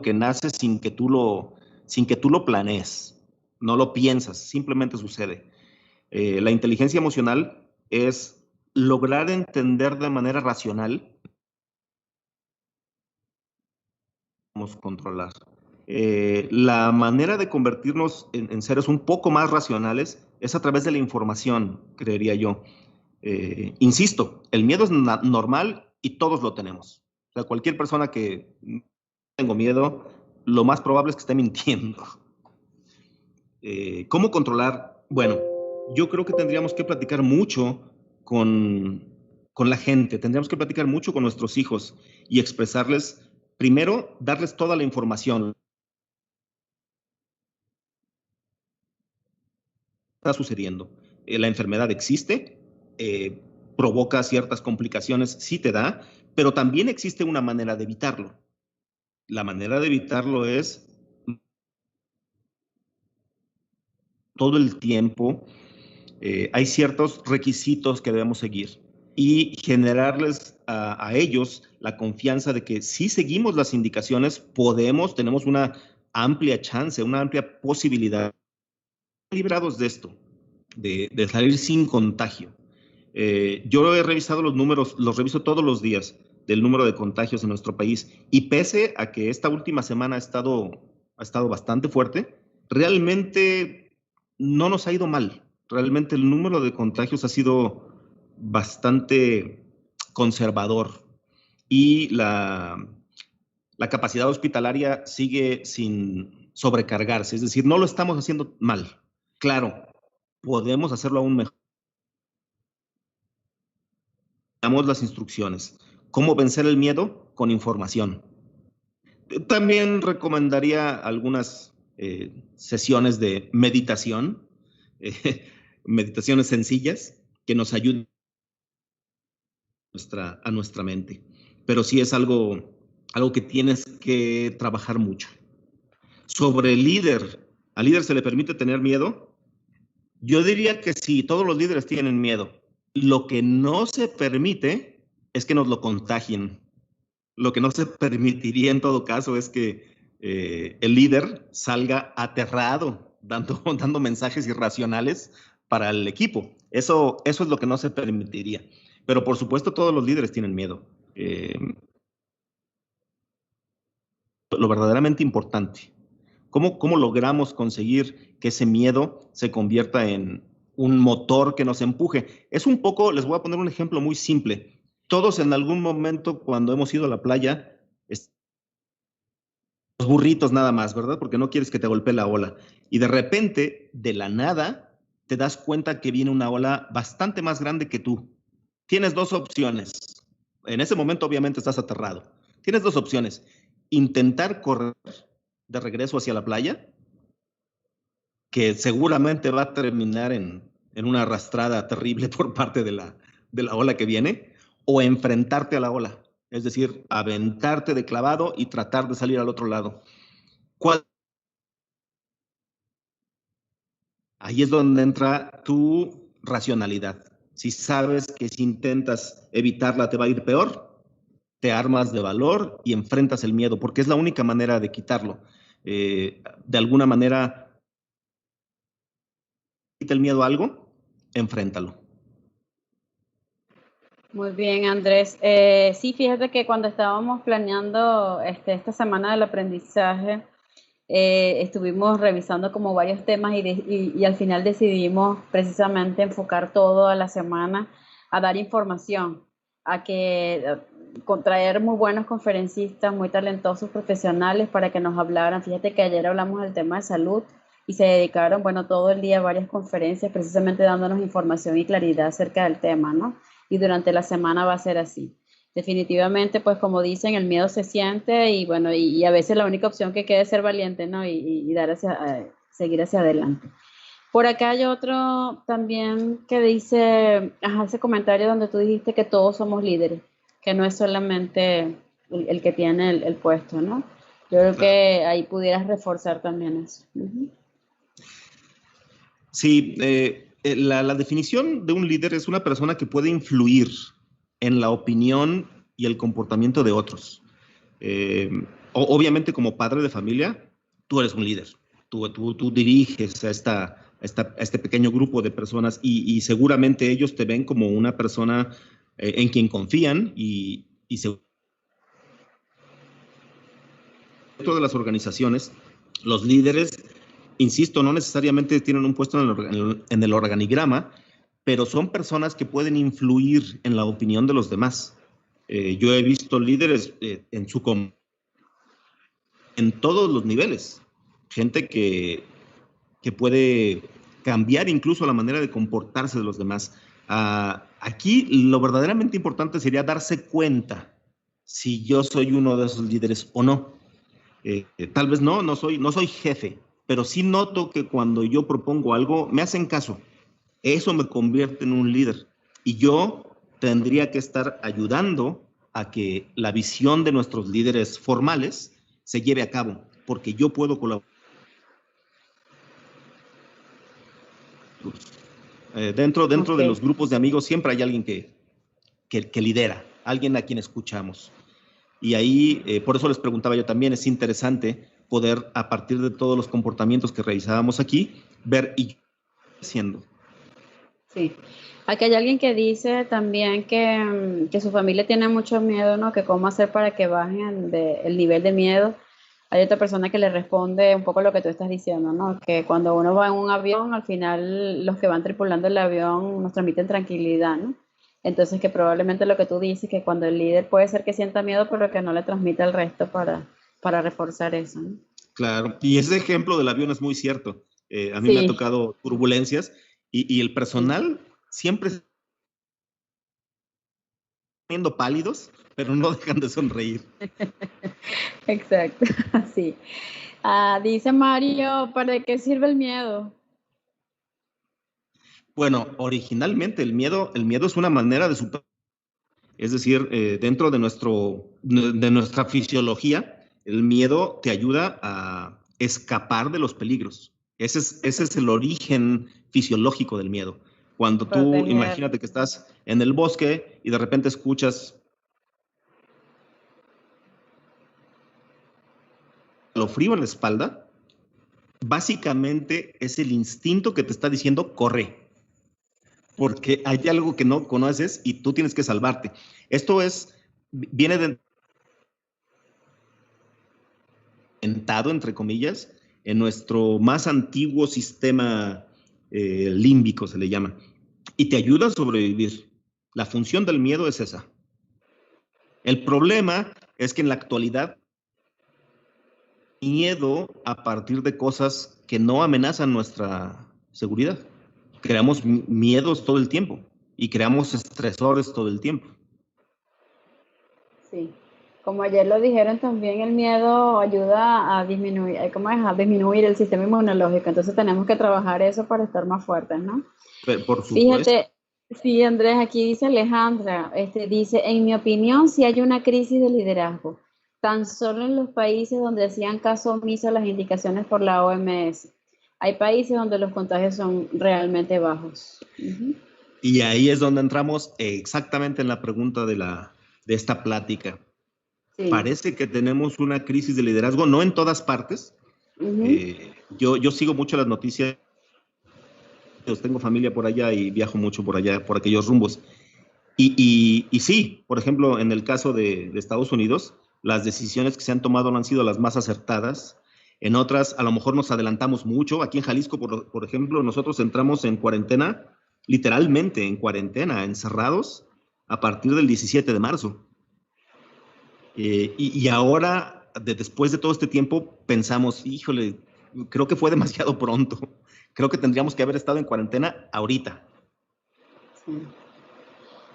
[SPEAKER 2] que nace sin que tú lo planees, no lo piensas, simplemente sucede. La inteligencia emocional es lograr entender de manera racional controlar. La manera de convertirnos en seres un poco más racionales es a través de la información, creería yo. Insisto, el miedo es normal y todos lo tenemos. O sea, cualquier persona que tengo miedo, lo más probable es que esté mintiendo. ¿Cómo controlar? Bueno, yo creo que tendríamos que platicar mucho con la gente, tendríamos que platicar mucho con nuestros hijos y expresarles, primero, darles toda la información. Está sucediendo. La enfermedad existe, provoca ciertas complicaciones, sí te da, pero también existe una manera de evitarlo. La manera de evitarlo es todo el tiempo, hay ciertos requisitos que debemos seguir y generarles a ellos la confianza de que si seguimos las indicaciones, tenemos una amplia chance, una amplia posibilidad librados de esto, de salir sin contagio. Yo he revisado los números, los reviso todos los días del número de contagios en nuestro país y pese a que esta última semana ha estado bastante fuerte, realmente no nos ha ido mal. Realmente el número de contagios ha sido bastante conservador y la capacidad hospitalaria sigue sin sobrecargarse, es decir, no lo estamos haciendo mal. Claro, podemos hacerlo aún mejor. Damos las instrucciones. ¿Cómo vencer el miedo? Con información. También recomendaría algunas sesiones de meditación, meditaciones sencillas que nos ayuden a nuestra mente. Pero sí es algo que tienes que trabajar mucho. Sobre el líder, ¿al líder se le permite tener miedo? Yo diría que sí, todos los líderes tienen miedo. Lo que no se permite es que nos lo contagien. Lo que no se permitiría en todo caso es que el líder salga aterrado, dando mensajes irracionales para el equipo. Eso es lo que no se permitiría. Pero por supuesto todos los líderes tienen miedo. Lo verdaderamente importante. ¿Cómo logramos conseguir que ese miedo se convierta en un motor que nos empuje? Es un poco, les voy a poner un ejemplo muy simple. Todos en algún momento cuando hemos ido a la playa, los burritos nada más, ¿verdad? Porque no quieres que te golpee la ola. Y de repente, de la nada, te das cuenta que viene una ola bastante más grande que tú. Tienes dos opciones. En ese momento obviamente estás aterrado. Tienes dos opciones. Intentar correr de regreso hacia la playa, que seguramente va a terminar en una arrastrada terrible por parte de la ola que viene, o enfrentarte a la ola, es decir, aventarte de clavado y tratar de salir al otro lado. Ahí es donde entra tu racionalidad. Si sabes que si intentas evitarla te va a ir peor, te armas de valor y enfrentas el miedo, porque es la única manera de quitarlo. De alguna manera, quita el miedo a algo, enfréntalo.
[SPEAKER 1] Muy bien, Andrés. Sí, fíjate que cuando estábamos planeando esta semana del aprendizaje, estuvimos revisando como varios temas y al final decidimos precisamente enfocar toda la semana a dar información, a contraer muy buenos conferencistas, muy talentosos profesionales para que nos hablaran. Fíjate que ayer hablamos del tema de salud y se dedicaron, bueno, todo el día a varias conferencias precisamente dándonos información y claridad acerca del tema, ¿no? Y durante la semana va a ser así. Definitivamente, pues como dicen, el miedo se siente y bueno, y a veces la única opción que queda es ser valiente, ¿no? Y seguir hacia adelante. Por acá hay otro también que dice, ese comentario donde tú dijiste que todos somos líderes, que no es solamente el que tiene el puesto, ¿no? Yo creo que ahí pudieras reforzar también eso.
[SPEAKER 2] Sí, la definición de un líder es una persona que puede influir en la opinión y el comportamiento de otros. Obviamente, como padre de familia, tú eres un líder. Tú diriges a este pequeño grupo de personas y seguramente ellos te ven como una persona en quien confían y dentro de las organizaciones, los líderes, insisto, no necesariamente tienen un puesto en el organigrama, pero son personas que pueden influir en la opinión de los demás. Yo he visto líderes en todos los niveles, gente que puede cambiar incluso la manera de comportarse de los demás. Aquí lo verdaderamente importante sería darse cuenta si yo soy uno de esos líderes o no. Tal vez no soy jefe, pero sí noto que cuando yo propongo algo, me hacen caso. Eso me convierte en un líder. Y yo tendría que estar ayudando a que la visión de nuestros líderes formales se lleve a cabo, porque yo puedo colaborar. Dentro de los grupos de amigos siempre hay alguien que lidera, alguien a quien escuchamos. Y ahí, por eso les preguntaba yo también, es interesante poder, a partir de todos los comportamientos que revisábamos aquí, ver y haciendo.
[SPEAKER 1] Sí. Aquí hay alguien que dice también que su familia tiene mucho miedo, ¿no? Que cómo hacer para que bajen el nivel de miedo. Hay otra persona que le responde un poco lo que tú estás diciendo, ¿no? Que cuando uno va en un avión, al final los que van tripulando el avión nos transmiten tranquilidad, ¿no? Entonces que probablemente lo que tú dices, que cuando el líder puede ser que sienta miedo, pero que no le transmite al resto para reforzar eso, ¿no?
[SPEAKER 2] Claro, y ese ejemplo del avión es muy cierto. A mí me ha
[SPEAKER 1] Sí,
[SPEAKER 2] tocado turbulencias y el personal siempre está poniendo pálidos, pero no dejan de sonreír.
[SPEAKER 1] exacto, sí. Dice Mario, ¿para qué sirve el miedo?
[SPEAKER 2] Bueno, originalmente el miedo es una manera de superar. Es decir, dentro de nuestra fisiología, el miedo te ayuda a escapar de los peligros. Ese es el origen fisiológico del miedo. Cuando tú,
[SPEAKER 1] Proteger.
[SPEAKER 2] imagínate que estás en el bosque y de repente escuchas lo frío en la espalda, básicamente es el instinto que te está diciendo corre, porque hay algo que no conoces y tú tienes que salvarte. Esto viene entre comillas, en nuestro más antiguo sistema límbico, se le llama, y te ayuda a sobrevivir. La función del miedo es esa. El problema es que en la actualidad, miedo a partir de cosas que no amenazan nuestra seguridad. Creamos miedos todo el tiempo y creamos estresores todo el tiempo.
[SPEAKER 1] Sí. Como ayer lo dijeron también, el miedo ayuda a disminuir, a disminuir el sistema inmunológico. Entonces tenemos que trabajar eso para estar más fuertes, ¿no?
[SPEAKER 2] Pero, por supuesto.
[SPEAKER 1] Fíjate, sí, Andrés, aquí dice Alejandra, dice, en mi opinión, sí hay una crisis de liderazgo, tan solo en los países donde hacían caso omiso a las indicaciones por la OMS. Hay países donde los contagios son realmente bajos. Uh-huh.
[SPEAKER 2] Y ahí es donde entramos exactamente en la pregunta de esta plática.
[SPEAKER 1] Sí.
[SPEAKER 2] Parece que tenemos una crisis de liderazgo, no en todas partes.
[SPEAKER 1] Uh-huh.
[SPEAKER 2] Yo sigo mucho las noticias, tengo familia por allá y viajo mucho por allá, por aquellos rumbos. Y sí, por ejemplo, en el caso de Estados Unidos, las decisiones que se han tomado no han sido las más acertadas. En otras, a lo mejor nos adelantamos mucho. Aquí en Jalisco, por ejemplo, nosotros entramos en cuarentena, literalmente en cuarentena, encerrados, a partir del 17 de marzo. Y ahora, después de todo este tiempo, pensamos, híjole, creo que fue demasiado pronto. Creo que tendríamos que haber estado en cuarentena ahorita.
[SPEAKER 1] Sí.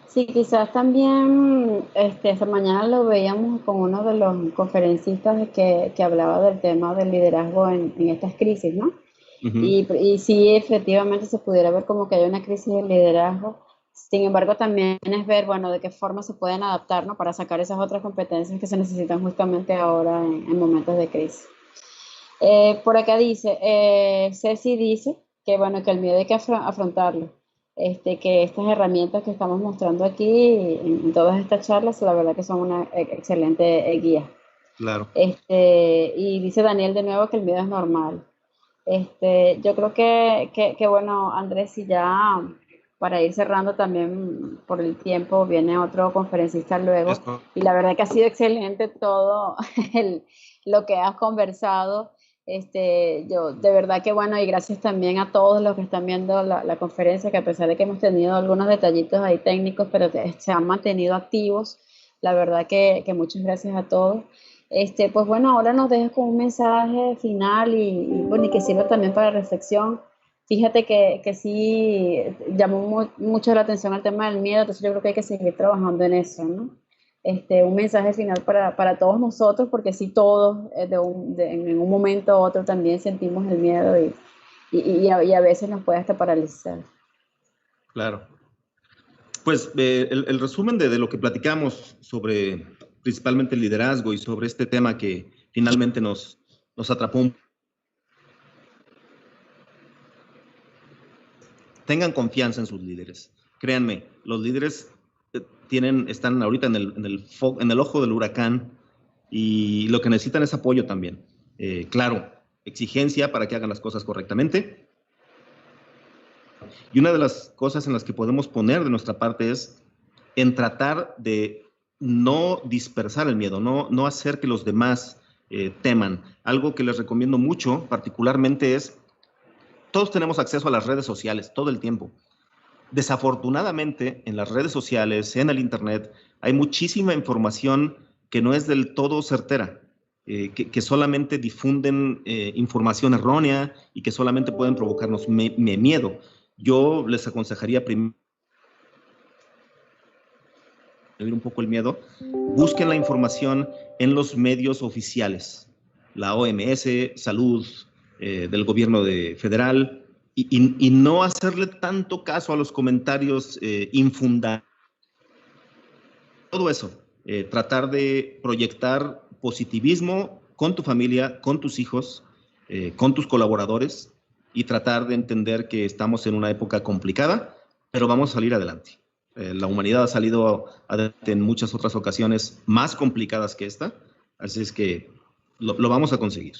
[SPEAKER 1] Sí, quizás también esta mañana lo veíamos con uno de los conferencistas que hablaba del tema del liderazgo en estas crisis, ¿no?
[SPEAKER 2] Uh-huh.
[SPEAKER 1] Y sí, efectivamente se pudiera ver como que hay una crisis de liderazgo. Sin embargo, también es ver, bueno, de qué forma se pueden adaptar, ¿no? Para sacar esas otras competencias que se necesitan justamente ahora en momentos de crisis. Por acá dice, Ceci dice que, bueno, que el miedo hay que afrontarlo. Que estas herramientas que estamos mostrando aquí en todas estas charlas, la verdad que son una excelente guía.
[SPEAKER 2] Claro.
[SPEAKER 1] Y dice Daniel de nuevo que el miedo es normal. Yo creo que bueno, Andrés, si ya para ir cerrando también por el tiempo, viene otro conferencista luego,
[SPEAKER 2] Esto.
[SPEAKER 1] y la verdad que ha sido excelente todo lo que has conversado. Yo de verdad que bueno, y gracias también a todos los que están viendo la conferencia, que a pesar de que hemos tenido algunos detallitos ahí técnicos, pero se han mantenido activos La verdad que muchas gracias a todos. Pues bueno, ahora nos dejas con un mensaje final bueno, y que sirva también para reflexión. Fíjate que sí llamó mucho la atención el tema del miedo, entonces yo creo que hay que seguir trabajando en eso, ¿no? Un mensaje final para todos nosotros, porque sí todos en un momento u otro también sentimos el miedo y a veces nos puede hasta paralizar.
[SPEAKER 2] Claro. Pues el resumen de lo que platicamos sobre principalmente el liderazgo y sobre este tema que finalmente nos atrapó. Tengan confianza en sus líderes. Créanme, los líderes están ahorita en el ojo del huracán y lo que necesitan es apoyo también. Claro, exigencia para que hagan las cosas correctamente. Y una de las cosas en las que podemos poner de nuestra parte es en tratar de no dispersar el miedo, no hacer que los demás teman. Algo que les recomiendo mucho, particularmente, es todos tenemos acceso a las redes sociales todo el tiempo. Desafortunadamente, en las redes sociales, en el Internet, hay muchísima información que no es del todo certera, que solamente difunden información errónea y que solamente pueden provocarnos miedo. Yo les aconsejaría primero un poco el miedo, busquen la información en los medios oficiales, la OMS, Salud, del gobierno federal, y no hacerle tanto caso a los comentarios infundados. Todo eso, tratar de proyectar positivismo con tu familia, con tus hijos, con tus colaboradores y tratar de entender que estamos en una época complicada, pero vamos a salir adelante. La humanidad ha salido adelante en muchas otras ocasiones más complicadas que esta, así es que lo vamos a conseguir.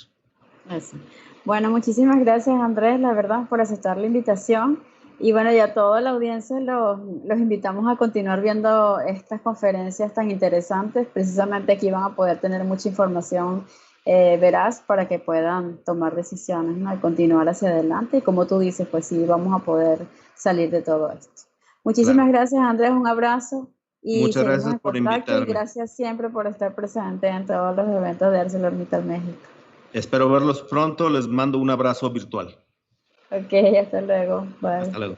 [SPEAKER 1] Eso. Bueno, muchísimas gracias, Andrés, la verdad, por aceptar la invitación. Y bueno, ya toda la audiencia los invitamos a continuar viendo estas conferencias tan interesantes. Precisamente aquí van a poder tener mucha información veraz para que puedan tomar decisiones, ¿no? Y continuar hacia adelante. Y como tú dices, pues sí, vamos a poder salir de todo esto. Muchísimas gracias, Andrés, un abrazo. Y
[SPEAKER 2] muchas
[SPEAKER 1] seguimos
[SPEAKER 2] gracias
[SPEAKER 1] en
[SPEAKER 2] por
[SPEAKER 1] contacto
[SPEAKER 2] invitarme.
[SPEAKER 1] Y gracias siempre por estar presente en todos los eventos de ArcelorMittal México.
[SPEAKER 2] Espero verlos pronto. Les mando un abrazo virtual.
[SPEAKER 1] Ok, hasta luego. Bye.
[SPEAKER 2] Hasta luego.